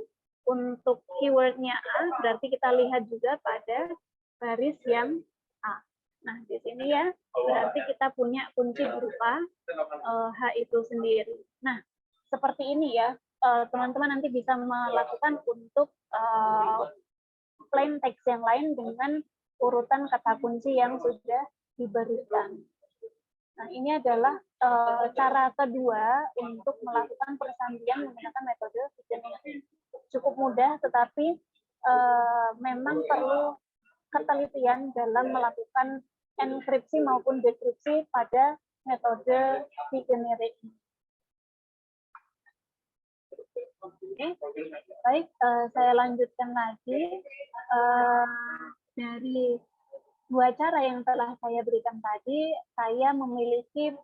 untuk keyword-nya A, berarti kita lihat juga pada baris yang A. Nah, di sini ya, berarti kita punya kunci berupa H itu sendiri. Nah, seperti ini ya, teman-teman nanti bisa melakukan untuk plain text yang lain dengan urutan kata kunci yang sudah diberikan. Nah, ini adalah cara kedua untuk melakukan persandian menggunakan metode Vigenère. Cukup mudah, tetapi memang perlu ketelitian dalam melakukan enkripsi maupun dekripsi pada metode Vigenère ini. Oke, baik, saya lanjutkan lagi. Dari dua cara yang telah saya berikan tadi, saya memiliki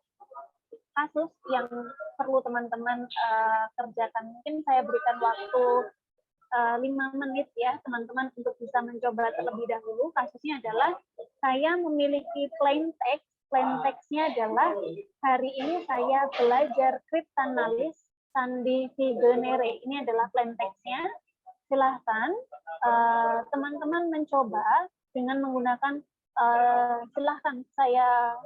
kasus yang perlu teman-teman kerjakan. Mungkin saya berikan waktu 5 menit ya teman-teman untuk bisa mencoba terlebih dahulu. Kasusnya adalah saya memiliki plain text. Plain text-nya adalah hari ini saya belajar Cryptanalysis sandi Vigenère. Ini adalah plain text-nya. Silahkan teman-teman mencoba dengan menggunakan silahkan saya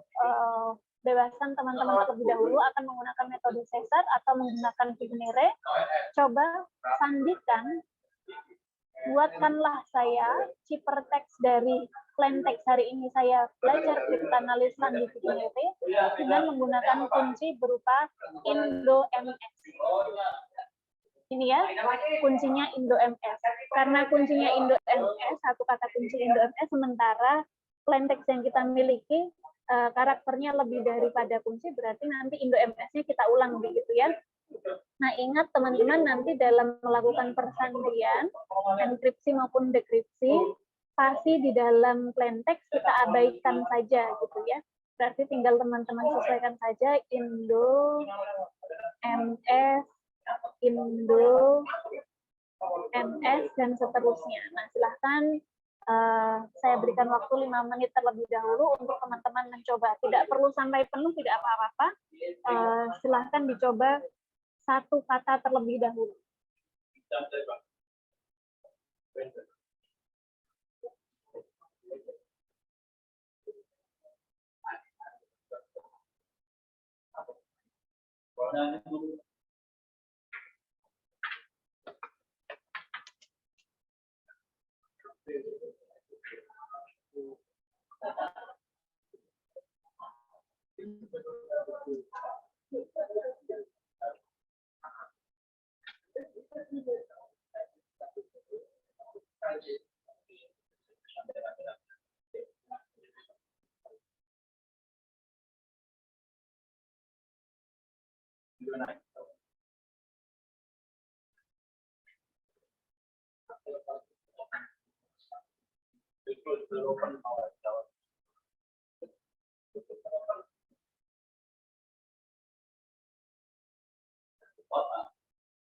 bebaskan teman-teman terlebih dahulu akan menggunakan metode Caesar atau menggunakan Vigenère. Coba sandikan buatkanlah saya ciphertext dari plain text hari ini saya belajar cryptanalysis Sandi Kiginere dengan menggunakan kunci berupa IndoMS. Ini ya, kuncinya IndoMS. Karena kuncinya IndoMS, satu kata kunci IndoMS, sementara plain text yang kita miliki karakternya lebih daripada kunci, berarti nanti IndoMS-nya kita ulang begitu ya. Nah, ingat teman-teman, nanti dalam melakukan persandian, enkripsi maupun dekripsi, pasti di dalam plain text kita abaikan saja gitu ya. Berarti tinggal teman-teman sesuaikan saja Indo, MS, Indo, MS, dan seterusnya. Nah, silahkan saya berikan waktu 5 menit terlebih dahulu untuk teman-teman mencoba. Tidak perlu sampai penuh, tidak apa-apa. Silahkan dicoba satu kata terlebih dahulu.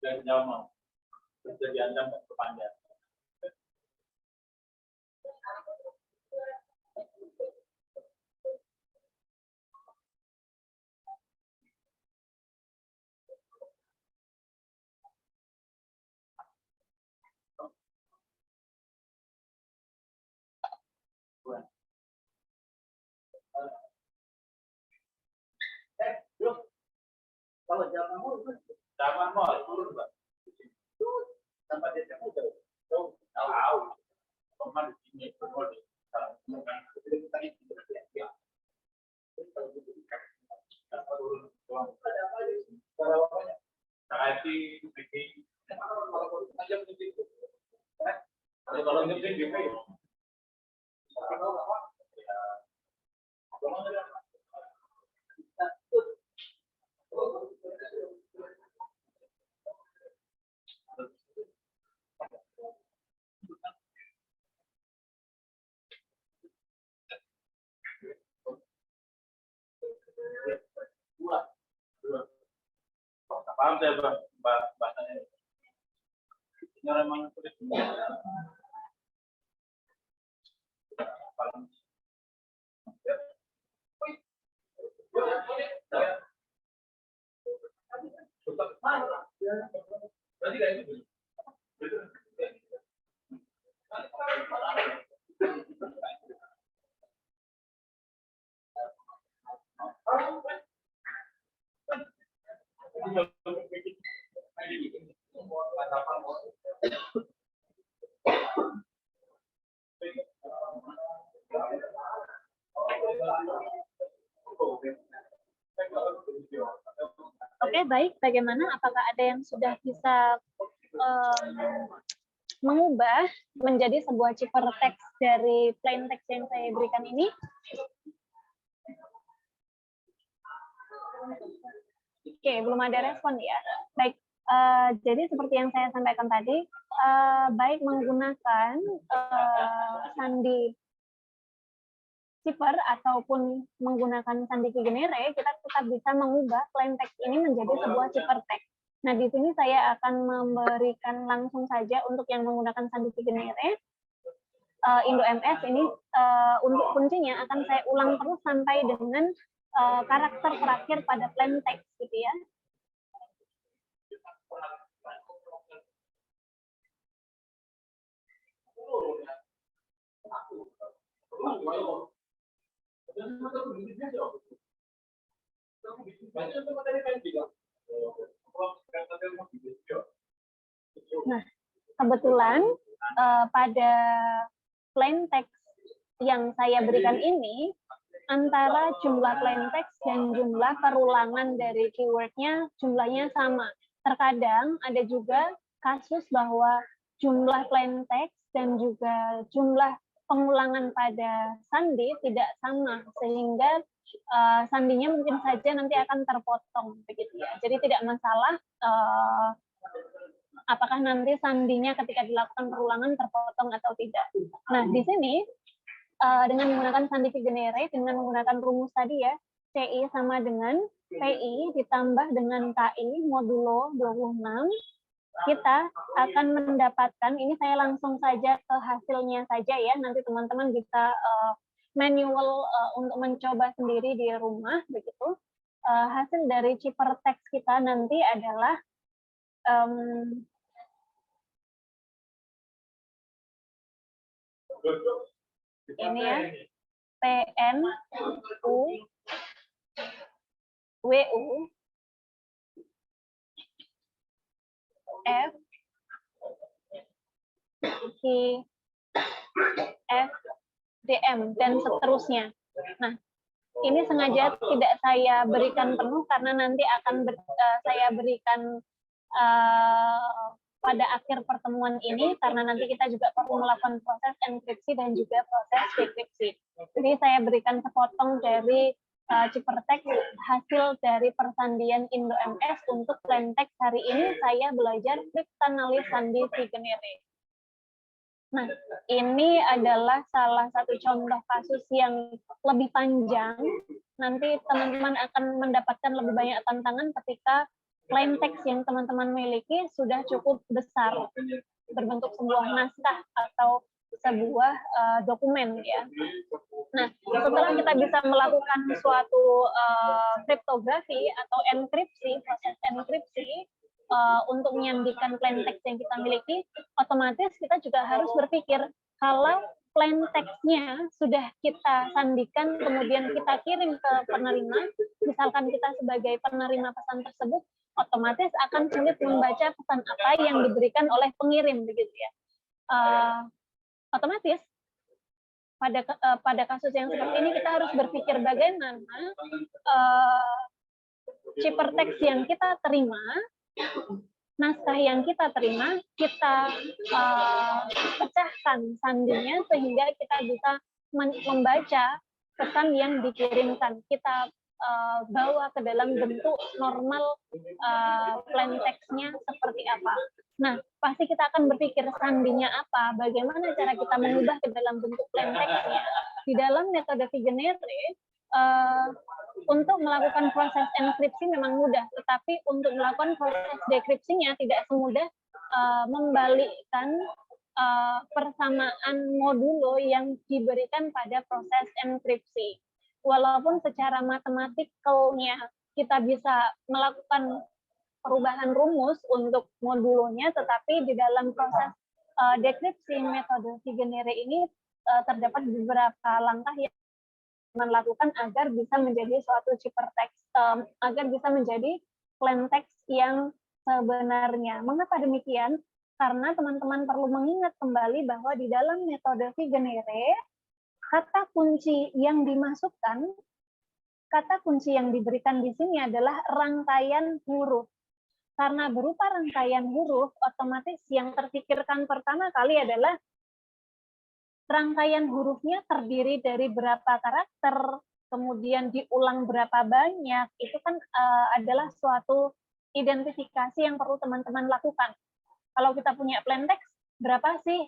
Dan nyaman menjadi Anda berpanjang. Kalau jangan mau turun, Pak. Sampai dia mau tahu. Teman di sini boleh. Paham saya, Bang, bahasanya. Memang sulit. Oke, baik. Bagaimana? Apakah ada yang sudah bisa mengubah menjadi sebuah ciphertext dari plain text yang saya berikan ini? Oke, belum ada respon ya. Baik. Jadi seperti yang saya sampaikan tadi, baik menggunakan sandi cipher ataupun menggunakan sandi Kiginere, kita tetap bisa mengubah plain text ini menjadi sebuah ciphertext. Nah, di sini saya akan memberikan langsung saja untuk yang menggunakan sandi Kiginere, IndoMS ini untuk kuncinya akan saya ulang terus sampai dengan karakter terakhir pada plain text, gitu ya. Nah, kebetulan pada plain text yang saya berikan ini, antara jumlah plain text dan jumlah perulangan dari keywordnya jumlahnya sama. Terkadang ada juga kasus bahwa jumlah plain text dan juga jumlah pengulangan pada sandi tidak sama, sehingga sandinya mungkin saja nanti akan terpotong begitu ya. Jadi tidak masalah apakah nanti sandinya ketika dilakukan perulangan terpotong atau tidak. Nah, di sini dengan menggunakan sandi Vigenere, dengan menggunakan rumus tadi ya, CI sama dengan PI ditambah dengan KI modulo 26, kita akan mendapatkan, ini saya langsung saja ke hasilnya saja ya, nanti teman-teman bisa manual untuk mencoba sendiri di rumah, begitu. Hasil dari Cipertext kita nanti adalah ini ya, PN U WU F Q F DM dan seterusnya. Nah, ini sengaja tidak saya berikan penuh karena nanti akan saya berikan pada akhir pertemuan ini, karena nanti kita juga perlu melakukan proses enkripsi dan juga proses dekripsi. Jadi saya berikan sepotong dari Cipertext hasil dari persandian Indo-MS untuk plain text hari ini. Saya belajar Cryptanalysis Sandi Vigenere. Nah, ini adalah salah satu contoh kasus yang lebih panjang. Nanti teman-teman akan mendapatkan lebih banyak tantangan ketika plain text yang teman-teman miliki sudah cukup besar, berbentuk sebuah naskah atau sebuah dokumen ya. Nah, setelah kita bisa melakukan suatu kriptografi atau enkripsi, proses enkripsi untuk menyandikan plain text yang kita miliki, otomatis kita juga harus berpikir kalau plain text-nya sudah kita sandikan, kemudian kita kirim ke penerima, misalkan kita sebagai penerima pesan tersebut, otomatis akan sulit membaca pesan apa yang diberikan oleh pengirim, begitu ya. Otomatis pada kasus yang seperti ini kita harus berpikir bagaimana Cipertext yang kita terima, naskah yang kita terima, kita pecahkan sandinya sehingga kita bisa membaca pesan yang dikirimkan. Kita bawa ke dalam bentuk normal plain text-nya seperti apa. Nah, pasti kita akan berpikir sandinya apa, bagaimana cara kita mengubah ke dalam bentuk plain text-nya. Di dalam metode Vigenere, untuk melakukan proses enkripsi memang mudah, tetapi untuk melakukan proses dekripsinya tidak semudah membalikkan persamaan modulo yang diberikan pada proses enkripsi. Walaupun secara matematikalnya kita bisa melakukan perubahan rumus untuk modulonya, tetapi di dalam proses dekripsi metode Vigenere ini terdapat beberapa langkah yang melakukan agar bisa menjadi suatu Cipertext, agar bisa menjadi plain text yang sebenarnya. Mengapa demikian? Karena teman-teman perlu mengingat kembali bahwa di dalam metode Vigenere, kata kunci yang dimasukkan, kata kunci yang diberikan di sini adalah rangkaian huruf. Karena berupa rangkaian huruf, otomatis yang terpikirkan pertama kali adalah rangkaian hurufnya terdiri dari berapa karakter, kemudian diulang berapa banyak, itu kan adalah suatu identifikasi yang perlu teman-teman lakukan. Kalau kita punya plain text, berapa sih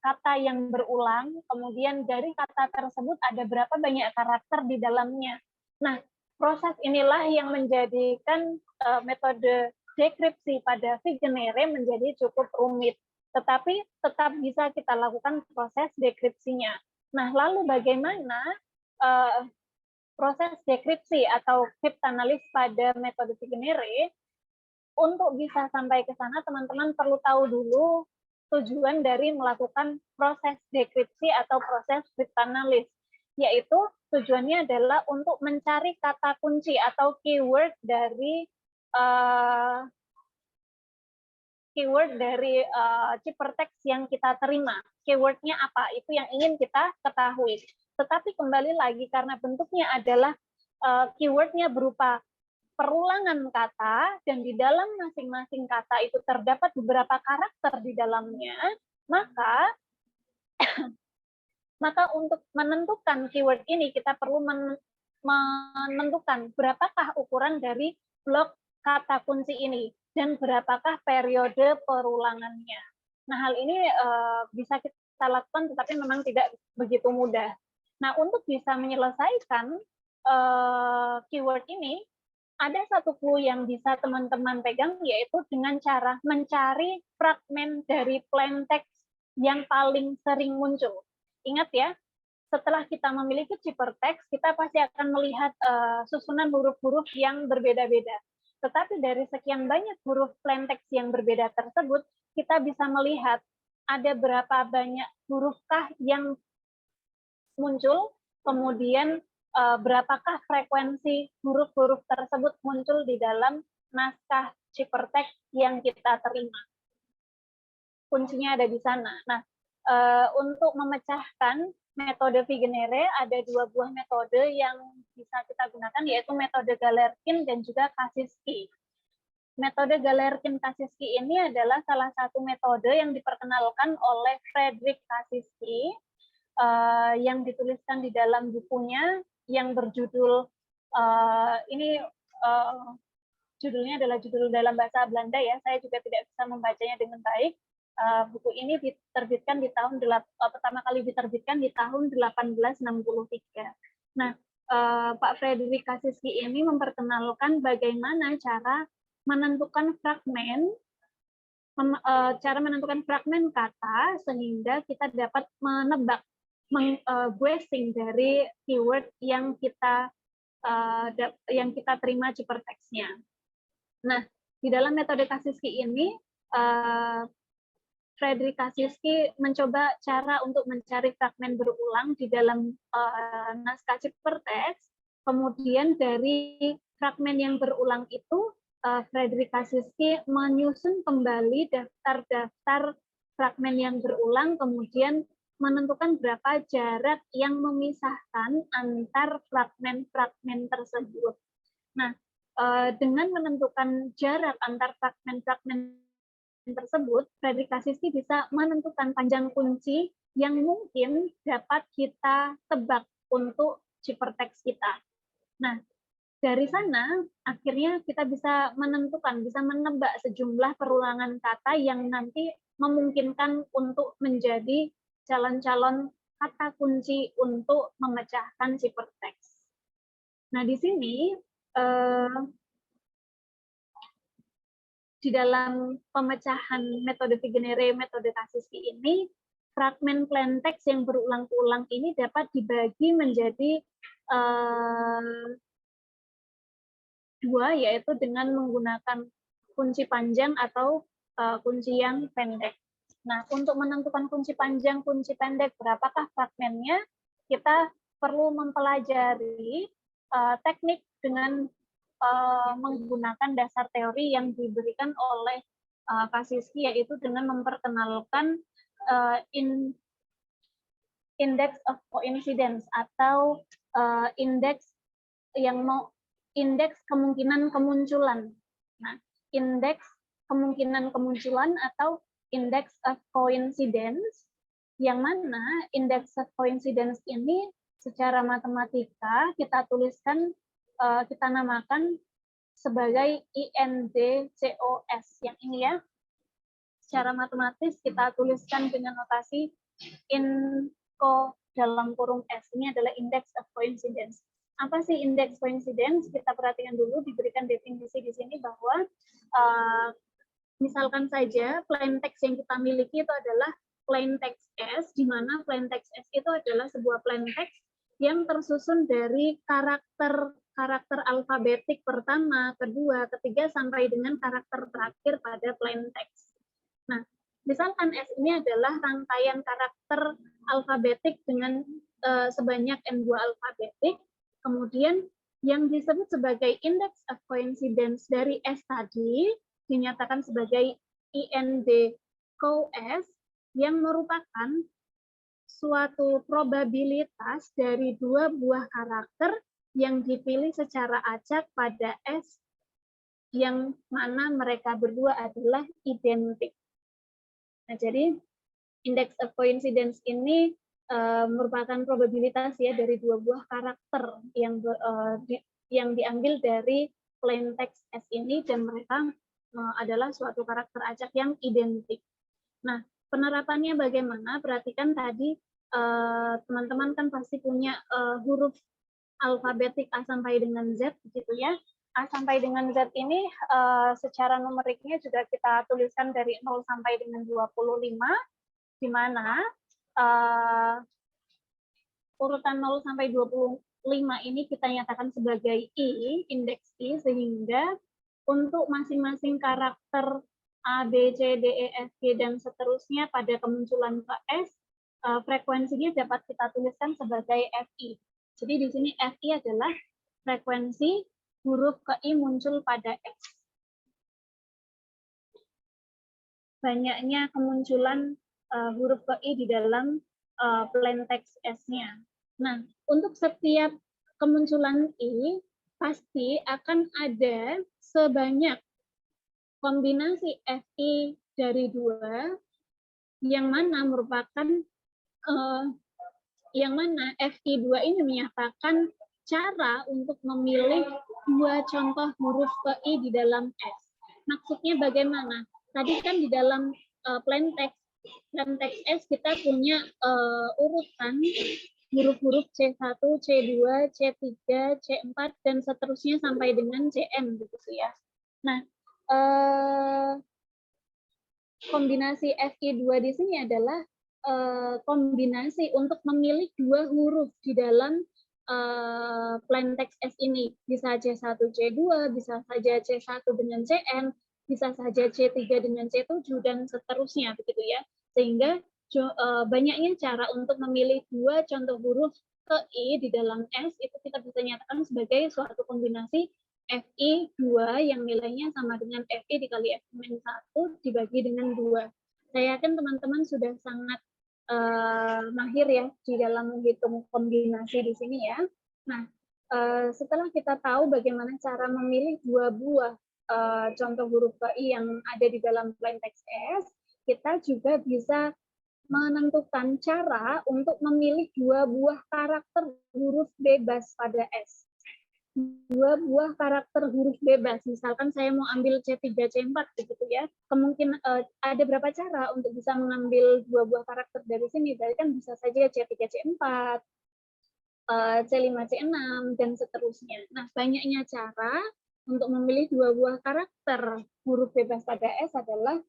kata yang berulang, kemudian dari kata tersebut ada berapa banyak karakter di dalamnya. Nah, proses inilah yang menjadikan metode dekripsi pada Vigenere menjadi cukup rumit. Tetapi tetap bisa kita lakukan proses dekripsinya. Nah, lalu bagaimana proses dekripsi atau cryptanalysis pada metode Vigenere? Untuk bisa sampai ke sana, teman-teman perlu tahu dulu tujuan dari melakukan proses dekripsi atau proses cryptanalysis, yaitu tujuannya adalah untuk mencari kata kunci atau keyword dari keyword dari Cipertext yang kita terima. Keywordnya apa? Itu yang ingin kita ketahui. Tetapi kembali lagi karena bentuknya adalah keywordnya berupa perulangan kata dan di dalam masing-masing kata itu terdapat beberapa karakter di dalamnya, maka untuk menentukan keyword ini kita perlu menentukan berapakah ukuran dari blok kata kunci ini dan berapakah periode perulangannya. Nah, hal ini bisa kita lakukan tetapi memang tidak begitu mudah. Nah, untuk bisa menyelesaikan keyword ini, ada satu clue yang bisa teman-teman pegang, yaitu dengan cara mencari fragmen dari plain text yang paling sering muncul. Ingat ya, setelah kita memiliki Cipertext, kita pasti akan melihat susunan huruf-huruf yang berbeda-beda. Tetapi dari sekian banyak huruf plain text yang berbeda tersebut, kita bisa melihat ada berapa banyak hurufkah yang muncul, kemudian berapakah frekuensi huruf-huruf tersebut muncul di dalam naskah Cipertext yang kita terima. Kuncinya ada di sana. Nah, untuk memecahkan metode Vigenère ada dua buah metode yang bisa kita gunakan, yaitu metode Galerkin dan juga Kasiski. Metode Galerkin-Kasiski ini adalah salah satu metode yang diperkenalkan oleh Frederick Kasiski yang dituliskan di dalam bukunya yang berjudul judulnya adalah judul dalam bahasa Belanda ya. Saya juga tidak bisa membacanya dengan baik. Buku ini diterbitkan di tahun pertama kali diterbitkan di tahun 1863. Nah, Pak Frederick Kasiski ini memperkenalkan bagaimana cara menentukan fragmen kata sehingga kita dapat menebak, guessing dari keyword yang kita terima Cipertext-nya. Nah, di dalam metode Kasiski ini Frederick Kasiski mencoba cara untuk mencari fragmen berulang di dalam naskah Cipertext. Kemudian dari fragmen yang berulang itu, Frederick Kasiski menyusun kembali daftar-daftar fragmen yang berulang, kemudian menentukan berapa jarak yang memisahkan antar fragmen-fragmen tersebut. Nah, dengan menentukan jarak antar fragmen-fragmen tersebut, Frederick Kasiski bisa menentukan panjang kunci yang mungkin dapat kita tebak untuk Cipertext kita. Nah, dari sana akhirnya kita bisa menebak sejumlah perulangan kata yang nanti memungkinkan untuk menjadi calon-calon kata kunci untuk memecahkan Cipertext. Nah, di sini di dalam pemecahan metode Vigenère, metode Kasiski ini, fragmen plain text yang berulang-ulang ini dapat dibagi menjadi dua, yaitu dengan menggunakan kunci panjang atau kunci yang pendek. Nah, untuk menentukan kunci panjang, kunci pendek, berapakah fragmennya, kita perlu mempelajari teknik dengan menggunakan dasar teori yang diberikan oleh Kasiski, yaitu dengan memperkenalkan index of coincidence atau indeks kemungkinan kemunculan. Nah, indeks kemungkinan kemunculan atau index of coincidence, yang mana index of coincidence ini secara matematika kita tuliskan, kita namakan sebagai INDCOS. Yang ini ya, secara matematis kita tuliskan dengan notasi INCO dalam kurung S. Ini adalah index of coincidence. Apa sih index coincidence? Kita perhatikan dulu, diberikan definisi di sini bahwa misalkan saja plain text yang kita miliki itu adalah plain text S, di mana plain text S itu adalah sebuah plain text yang tersusun dari karakter alfabetik pertama, kedua, ketiga, sampai dengan karakter terakhir pada plain text. Nah, misalkan S ini adalah rangkaian karakter alfabetik dengan sebanyak N2 alfabetik, kemudian yang disebut sebagai index of coincidence dari S tadi dinyatakan sebagai IND-CoS yang merupakan suatu probabilitas dari dua buah karakter yang dipilih secara acak pada S yang mana mereka berdua adalah identik. Nah, jadi index of coincidence ini merupakan probabilitas ya dari dua buah karakter yang diambil dari plain text S ini, dan mereka adalah suatu karakter acak yang identik. Nah, penerapannya bagaimana? Perhatikan tadi teman-teman kan pasti punya huruf alfabetik A sampai dengan Z, begitu ya. A sampai dengan Z ini secara numeriknya juga kita tuliskan dari 0 sampai dengan 25, di mana urutan 0 sampai 25 ini kita nyatakan sebagai I, indeks I, sehingga untuk masing-masing karakter A, B, C, D, E, F, G, dan seterusnya pada kemunculan ke S, frekuensinya dapat kita tuliskan sebagai FI. Jadi di sini FI adalah frekuensi huruf ke I muncul pada S. Banyaknya kemunculan huruf ke I di dalam plain text S-nya. Nah, untuk setiap kemunculan I, pasti akan ada sebanyak kombinasi FI dari dua, yang mana merupakan yang mana FI2 ini menyatakan cara untuk memilih dua contoh huruf ke I di dalam S. Maksudnya bagaimana? Tadi kan di dalam plain text S kita punya urutan huruf-huruf C1, C2, C3, C4, dan seterusnya sampai dengan CN gitu ya. Nah, kombinasi FI2 di sini adalah kombinasi untuk memilih dua huruf di dalam plain text S ini. Bisa C1, C2, bisa saja C1 dengan CN, bisa saja C3 dengan C7, dan seterusnya, begitu ya. Sehingga banyaknya cara untuk memilih dua contoh huruf ke I di dalam S, itu kita bisa nyatakan sebagai suatu kombinasi FI2 yang nilainya sama dengan FI dikali F-1 dibagi dengan 2. Saya yakin teman-teman sudah sangat mahir ya di dalam menghitung kombinasi di sini ya. Nah, setelah kita tahu bagaimana cara memilih dua buah contoh huruf ke I yang ada di dalam plain text S, kita juga bisa menentukan cara untuk memilih dua buah karakter huruf bebas pada S. Dua buah karakter huruf bebas, misalkan saya mau ambil C3, C4 begitu ya, kemungkinan ada berapa cara untuk bisa mengambil dua buah karakter dari sini. Berarti kan bisa saja C3, C4, C5, C6, dan seterusnya. Nah, banyaknya cara untuk memilih dua buah karakter huruf bebas pada S adalah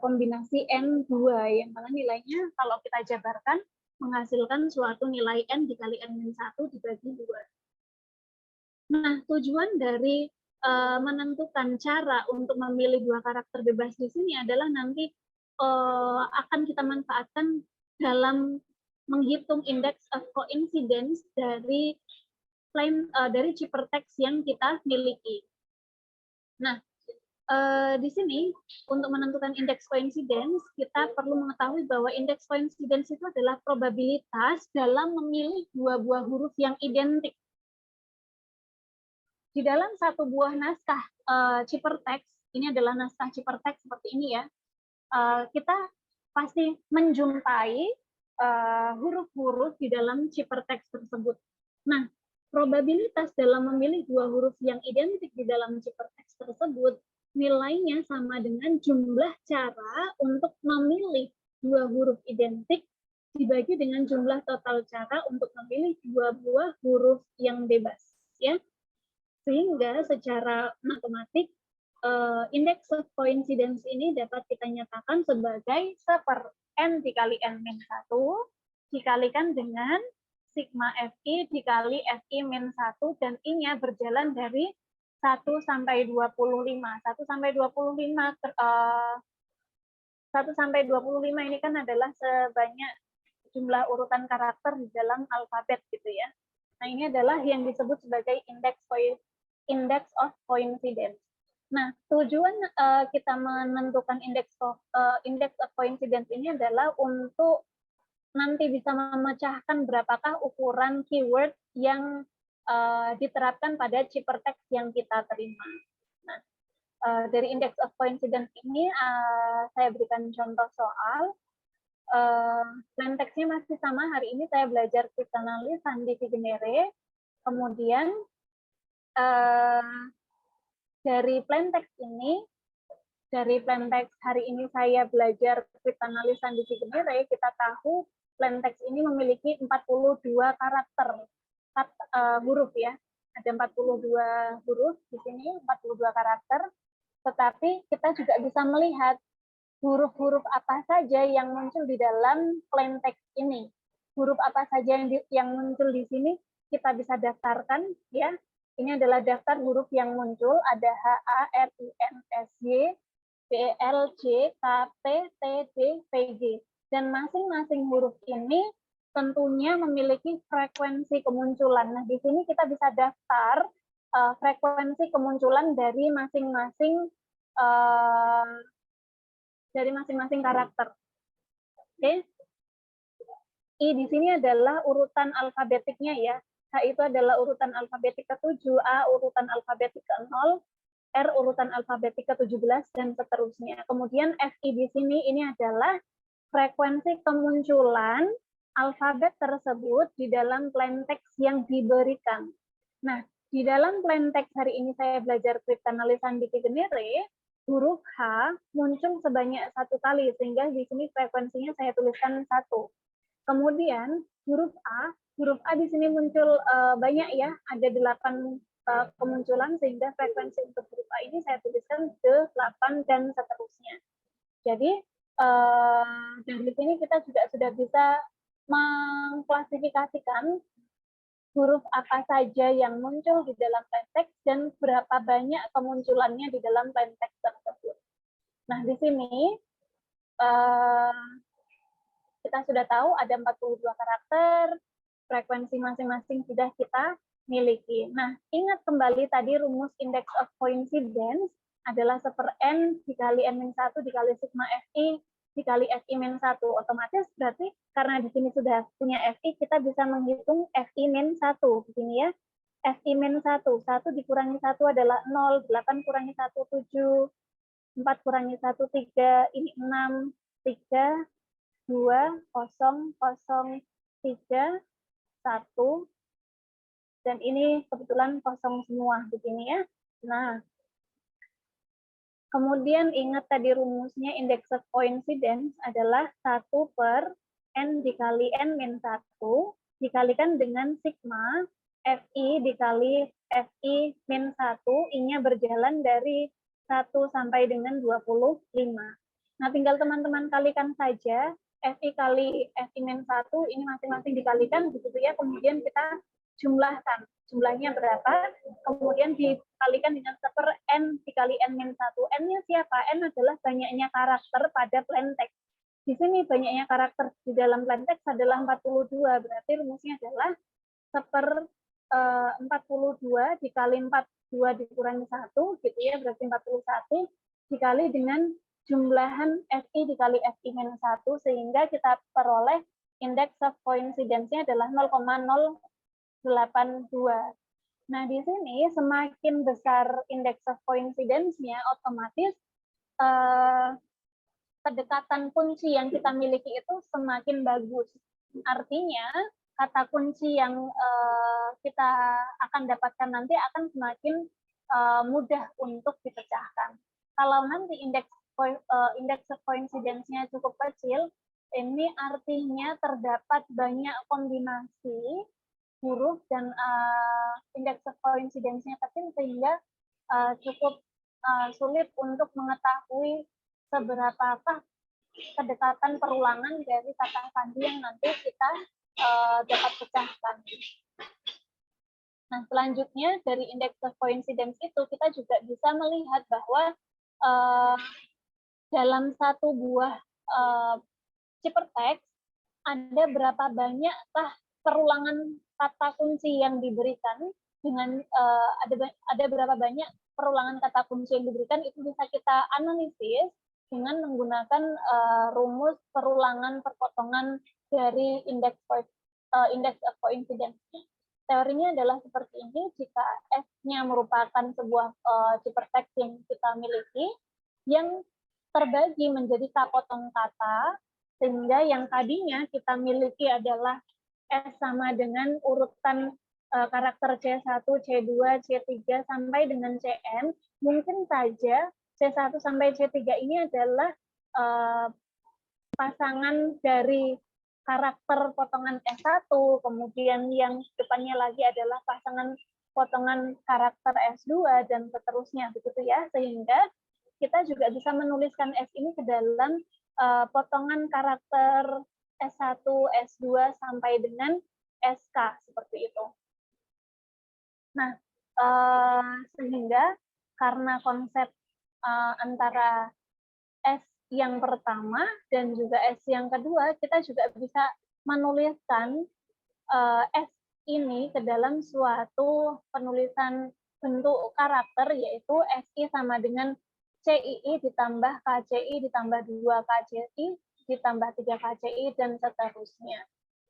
kombinasi N2, yang mana nilainya kalau kita jabarkan menghasilkan suatu nilai N dikali N-1 dibagi 2. Nah, tujuan dari menentukan cara untuk memilih dua karakter bebas di sini adalah nanti akan kita manfaatkan dalam menghitung index of coincidence dari ciphertext yang kita miliki. Nah, di sini untuk menentukan indeks coincidence, kita perlu mengetahui bahwa indeks coincidence itu adalah probabilitas dalam memilih dua buah huruf yang identik. Di dalam satu buah naskah ciphertext, ini adalah naskah ciphertext seperti ini ya, kita pasti menjumpai huruf-huruf di dalam ciphertext tersebut. Nah, probabilitas dalam memilih dua huruf yang identik di dalam ciphertext tersebut nilainya sama dengan jumlah cara untuk memilih dua huruf identik dibagi dengan jumlah total cara untuk memilih dua buah huruf yang bebas, ya. Sehingga secara matematik index of coincidence ini dapat kita nyatakan sebagai 1/n dikali n-1 dikalikan dengan sigma fi dikali fi-1, dan I-nya berjalan dari 1 sampai 25. 1 sampai 25 ini kan adalah sebanyak jumlah urutan karakter di dalam alfabet gitu ya. Nah, ini adalah yang disebut sebagai index of coincidence. Nah, tujuan kita menentukan indeks of coincidence ini adalah untuk nanti bisa memecahkan berapakah ukuran keyword yang diterapkan pada ciphertext yang kita terima. Nah, dari index of coincidence ini saya berikan contoh soal. Plain text-nya masih sama. Hari ini saya belajar cryptanalysis Sandi Vigenere. Kemudian dari plain text ini, dari plain text hari ini saya belajar cryptanalysis Sandi Vigenere, kita tahu plain text ini memiliki 42 karakter huruf ya. Ada 42 huruf di sini, 42 karakter. Tetapi kita juga bisa melihat huruf-huruf apa saja yang muncul di dalam plain text ini. Huruf apa saja yang muncul di sini kita bisa daftarkan ya. Ini adalah daftar huruf yang muncul, ada H, A, R, I, N, S, Y, P, L, C, K, P, T, D, P, G. Dan masing-masing huruf ini tentunya memiliki frekuensi kemunculan. Nah, di sini kita bisa daftar frekuensi kemunculan dari masing-masing karakter. Oke. I di sini adalah urutan alfabetiknya ya. H itu adalah urutan alfabetik ke-7, A urutan alfabetik ke-0, R urutan alfabetik ke-17 dan seterusnya. Kemudian FI di sini ini adalah frekuensi kemunculan alfabet tersebut di dalam plain text yang diberikan. Nah, di dalam plain text hari ini saya belajar cryptanalysis Sandi Vigenere, huruf H muncul sebanyak 1 kali, sehingga di sini frekuensinya saya tuliskan 1. Kemudian huruf A di sini muncul banyak ya, ada 8 kemunculan, sehingga frekuensi untuk huruf A ini saya tuliskan ke 8 dan seterusnya. Jadi dari sini kita juga sudah bisa mengklasifikasikan huruf apa saja yang muncul di dalam plain text dan berapa banyak kemunculannya di dalam plain text tersebut. Nah, di sini kita sudah tahu ada 42 karakter, frekuensi masing-masing sudah kita miliki. Nah, ingat kembali tadi rumus index of coincidence adalah 1/n dikali n-1 dikali sigma fi dikali fi-1. Otomatis berarti karena di sini sudah punya fi, kita bisa menghitung fi-1 di sini ya. Fi-1, 1 dikurangi 1 adalah 0, 8 kurangi 1, 7, 4 kurangi 1, 3, ini 6, 3, 2, 0, 0, 3, 1, dan ini kebetulan kosong semua di sini ya. Nah, kemudian ingat tadi rumusnya index of coincidence adalah 1 per n dikali n-1 dikalikan dengan sigma fi dikali fi-1, I-nya berjalan dari 1 sampai dengan 25. Nah, tinggal teman-teman kalikan saja fi kali fi-1 ini masing-masing dikalikan begitu ya, kemudian kita jumlahkan jumlahnya berapa, kemudian dikalikan dengan 1 per n dikali n-1. N-nya siapa? N adalah banyaknya karakter pada plain text. Di sini banyaknya karakter di dalam plain text adalah 42, berarti rumusnya adalah 1 per 42 dikali 42 dikurangi 1 gitu ya, berarti 41 dikali dengan jumlahan fi dikali fi-1, sehingga kita peroleh index of coincidence-nya adalah 0,082. Nah, di sini semakin besar index of coincidence-nya, otomatis kedekatan kunci yang kita miliki itu semakin bagus. Artinya, kata kunci yang kita akan dapatkan nanti akan semakin mudah untuk dipecahkan. Kalau nanti indeks of coincidence-nya cukup kecil, ini artinya terdapat banyak kombinasi huruf dan indeks of coincidence-nya kecil, sehingga cukup sulit untuk mengetahui seberapakah kedekatan perulangan dari kata sandi yang nanti kita dapat pecahkan. Nah, selanjutnya dari indeks of coincidence itu kita juga bisa melihat bahwa dalam satu buah ciphertext ada berapa banyakkah perulangan kata kunci yang diberikan dengan ada berapa banyak perulangan kata kunci yang diberikan, itu bisa kita analisis dengan menggunakan rumus perulangan perpotongan dari index of coincidence. Teorinya adalah seperti ini: jika S-nya merupakan sebuah ciphertext yang kita miliki, yang terbagi menjadi kapotong kata, sehingga yang tadinya kita miliki adalah S sama dengan urutan karakter C1, C2, C3 sampai dengan CN, mungkin saja C1 sampai C3 ini adalah pasangan dari karakter potongan S1, kemudian yang depannya lagi adalah pasangan potongan karakter S2, dan seterusnya, begitu ya. Sehingga kita juga bisa menuliskan S ini ke dalam potongan karakter S1, S2, sampai dengan SK, seperti itu. Nah, sehingga karena konsep antara S yang pertama dan juga S yang kedua, kita juga bisa menuliskan S ini ke dalam suatu penulisan bentuk karakter, yaitu SI sama dengan CII ditambah KCI ditambah 2 KCI ditambah 3 KCI dan seterusnya.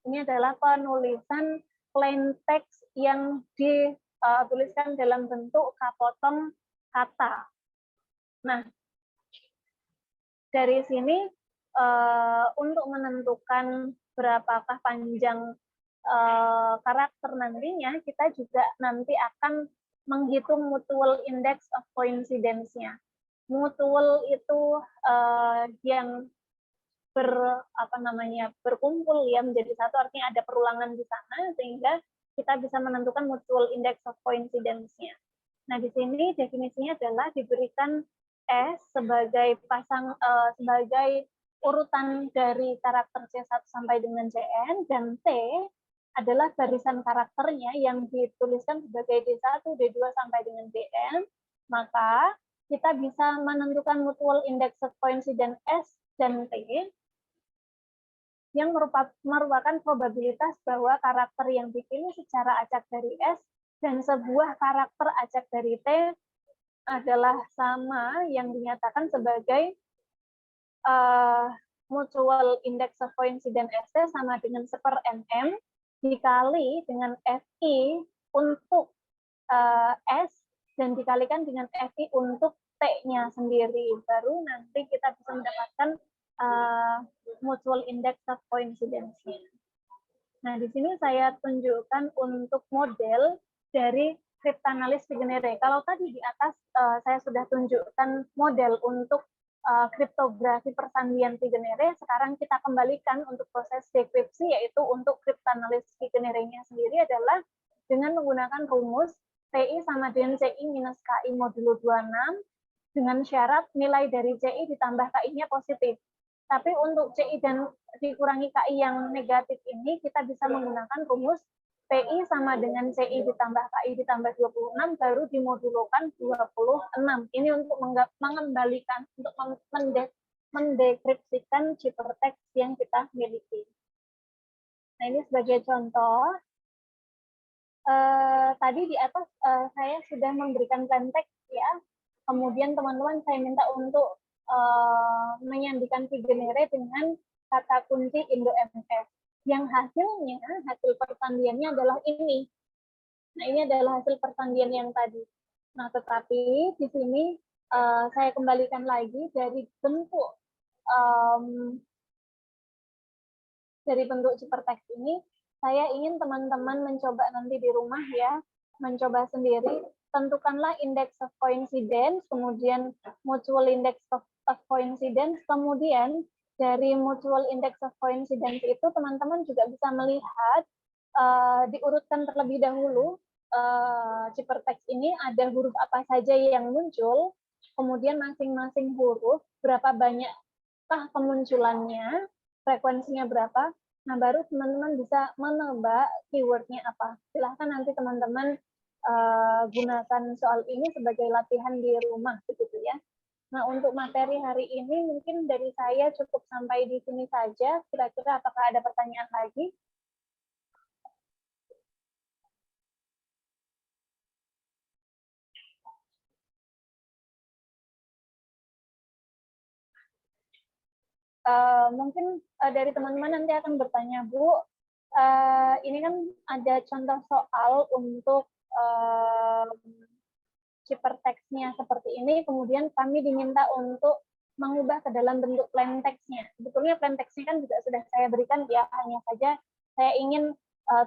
Ini adalah penulisan plain text yang dituliskan dalam bentuk kapotong kata. Nah, dari sini untuk menentukan berapakah panjang karakter nantinya, kita juga nanti akan menghitung mutual index of coincidence-nya. Mutual itu yang berkumpul ya menjadi satu, artinya ada perulangan di sana, sehingga kita bisa menentukan mutual index of coincidence-nya. Nah, di sini definisinya adalah diberikan S sebagai sebagai urutan dari karakter C1 sampai dengan CN, dan T adalah barisan karakternya yang dituliskan sebagai D1, D2 sampai dengan DN. Maka kita bisa menentukan mutual index of coincidence S dan T yang merupakan probabilitas bahwa karakter yang dipilih secara acak dari S dan sebuah karakter acak dari T adalah sama, yang dinyatakan sebagai mutual index of coincidence ST sama dengan 1/nm dikali dengan FI untuk S dan dikalikan dengan FI untuk T-nya sendiri. Baru nanti kita bisa mendapatkan mutual index of coincidence-nya. Nah, di sini saya tunjukkan untuk model dari cryptanalysis Vigenère. Kalau tadi di atas saya sudah tunjukkan model untuk kriptografi persandian Vigenère, sekarang kita kembalikan untuk proses dekripsi, yaitu untuk cryptanalysis Vigenère-nya sendiri adalah dengan menggunakan rumus TI sama dengan CI minus KI modulo 26 dengan syarat nilai dari CI ditambah KI-nya positif. Tapi untuk CI dan dikurangi KI yang negatif ini, kita bisa menggunakan rumus PI sama dengan CI ditambah KI ditambah 26, baru dimodulokan 26. Ini untuk mengembalikan, untuk mendekripsikan ciphertext yang kita miliki. Nah, ini sebagai contoh. Tadi di atas saya sudah memberikan plain text ya. Kemudian teman-teman saya minta untuk menyandikan Vigenère dengan kata kunci Indo-MS. Yang hasilnya, hasil persandiannya adalah ini. Nah, ini adalah hasil persandian yang tadi. Nah, tetapi di sini saya kembalikan lagi dari bentuk ciphertext ini. Saya ingin teman-teman mencoba nanti di rumah ya, mencoba sendiri. Tentukanlah index of coincidence, kemudian mutual index of coincidence, kemudian dari mutual index of coincidence itu teman-teman juga bisa melihat diurutkan terlebih dahulu ciphertext ini ada huruf apa saja yang muncul, kemudian masing-masing huruf berapa banyakkah kemunculannya, frekuensinya berapa. Nah, baru teman-teman bisa menebak keywordnya apa. Silahkan nanti teman-teman gunakan soal ini sebagai latihan di rumah, begitu ya. Nah, untuk materi hari ini mungkin dari saya cukup sampai di sini saja. Kira-kira apakah ada pertanyaan lagi? Mungkin dari teman-teman nanti akan bertanya, Bu, ini kan ada contoh soal untuk hypertext-nya seperti ini, kemudian kami diminta untuk mengubah ke dalam bentuk plain text-nya. Sebetulnya plain text-nya kan juga sudah saya berikan, ya, hanya saja saya ingin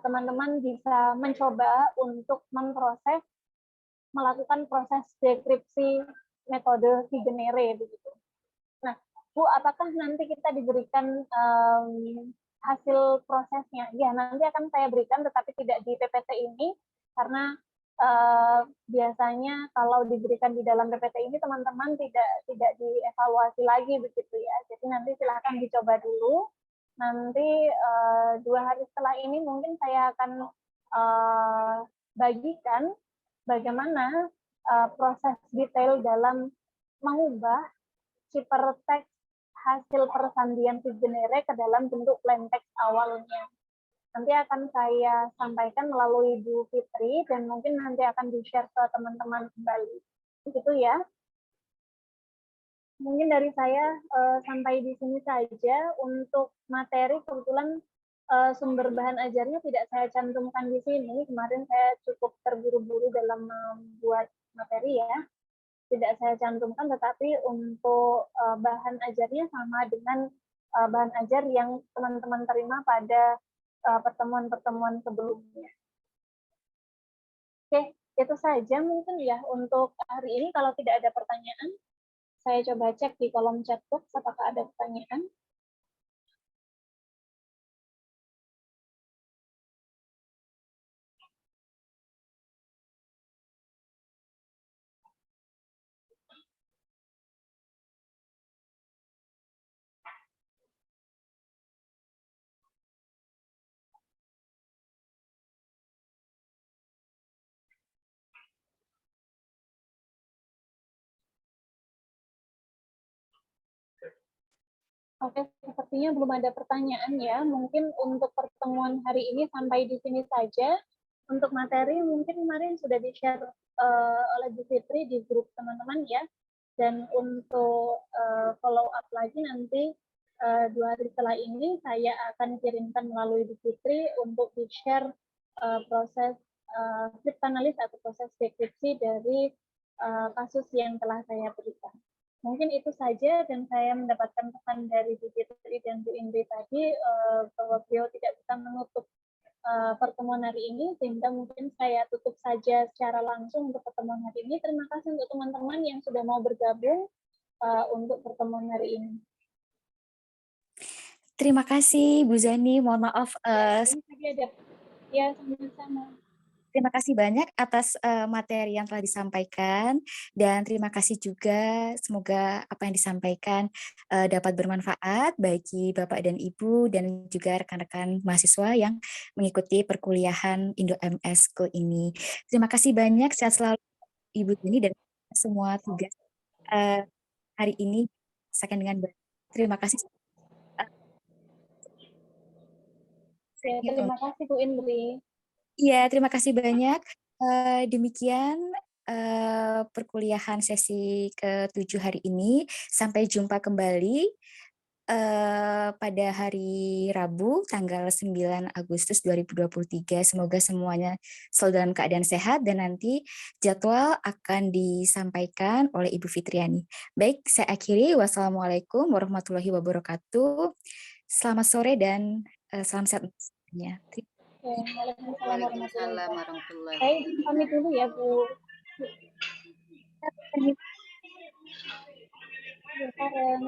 teman-teman bisa mencoba untuk melakukan proses dekripsi metode Vigenere begitu. Nah, Bu, apakah nanti kita diberikan hasil prosesnya? Ya, nanti akan saya berikan, tetapi tidak di PPT ini, karena biasanya kalau diberikan di dalam PPT ini teman-teman tidak dievaluasi lagi begitu ya. Jadi nanti silakan dicoba dulu. Nanti 2 hari setelah ini mungkin saya akan bagikan bagaimana proses detail dalam mengubah hypertext hasil persandian Vigenere ke dalam bentuk plain text awalnya. Nanti akan saya sampaikan melalui Bu Fitri dan mungkin nanti akan di-share ke teman-teman kembali. Begitu ya. Mungkin dari saya sampai di sini saja. Untuk materi kebetulan sumber bahan ajarnya tidak saya cantumkan di sini. Kemarin saya cukup terburu-buru dalam membuat materi ya. Tidak saya cantumkan, tetapi untuk bahan ajarnya sama dengan bahan ajar yang teman-teman terima pada pertemuan-pertemuan sebelumnya. Oke, itu saja mungkin ya untuk hari ini. Kalau tidak ada pertanyaan, saya coba cek di kolom chat box apakah ada pertanyaan. Oke, sepertinya belum ada pertanyaan ya. Mungkin untuk pertemuan hari ini sampai di sini saja. Untuk materi mungkin kemarin sudah di-share oleh Bu Fitri di grup teman-teman ya. Dan untuk follow up lagi nanti 2 hari setelah ini saya akan kirimkan melalui Bu Fitri untuk di-share proses flip analysis atau proses deskripsi dari kasus yang telah saya berikan. Mungkin itu saja, dan saya mendapatkan pesan dari Bu Fitri dan Bu Indri tadi bahwa beliau tidak bisa menutup pertemuan hari ini, sehingga mungkin saya tutup saja secara langsung untuk pertemuan hari ini. Terima kasih untuk teman-teman yang sudah mau bergabung untuk pertemuan hari ini. Terima kasih Bu Zani, mohon maaf. Ya, sama-sama. Terima kasih banyak atas materi yang telah disampaikan, dan terima kasih juga semoga apa yang disampaikan dapat bermanfaat bagi Bapak dan Ibu dan juga rekan-rekan mahasiswa yang mengikuti perkuliahan Indo MS School ini. Terima kasih banyak, sehat selalu Ibu Zani dan semua tugas hari ini selesaikan dengan baik. Terima kasih. Terima kasih Bu Indri. Iya, terima kasih banyak. Demikian perkuliahan sesi ke-7 hari ini. Sampai jumpa kembali pada hari Rabu, tanggal 9 Agustus 2023. Semoga semuanya selalu dalam keadaan sehat, dan nanti jadwal akan disampaikan oleh Ibu Fitriani. Baik, saya akhiri. Wassalamualaikum warahmatullahi wabarakatuh. Selamat sore dan salam sehat untuk semuanya. Waalaikumsalam warahmatullahi wabarakatuh. Saya pamit dulu ya Bu. Karen.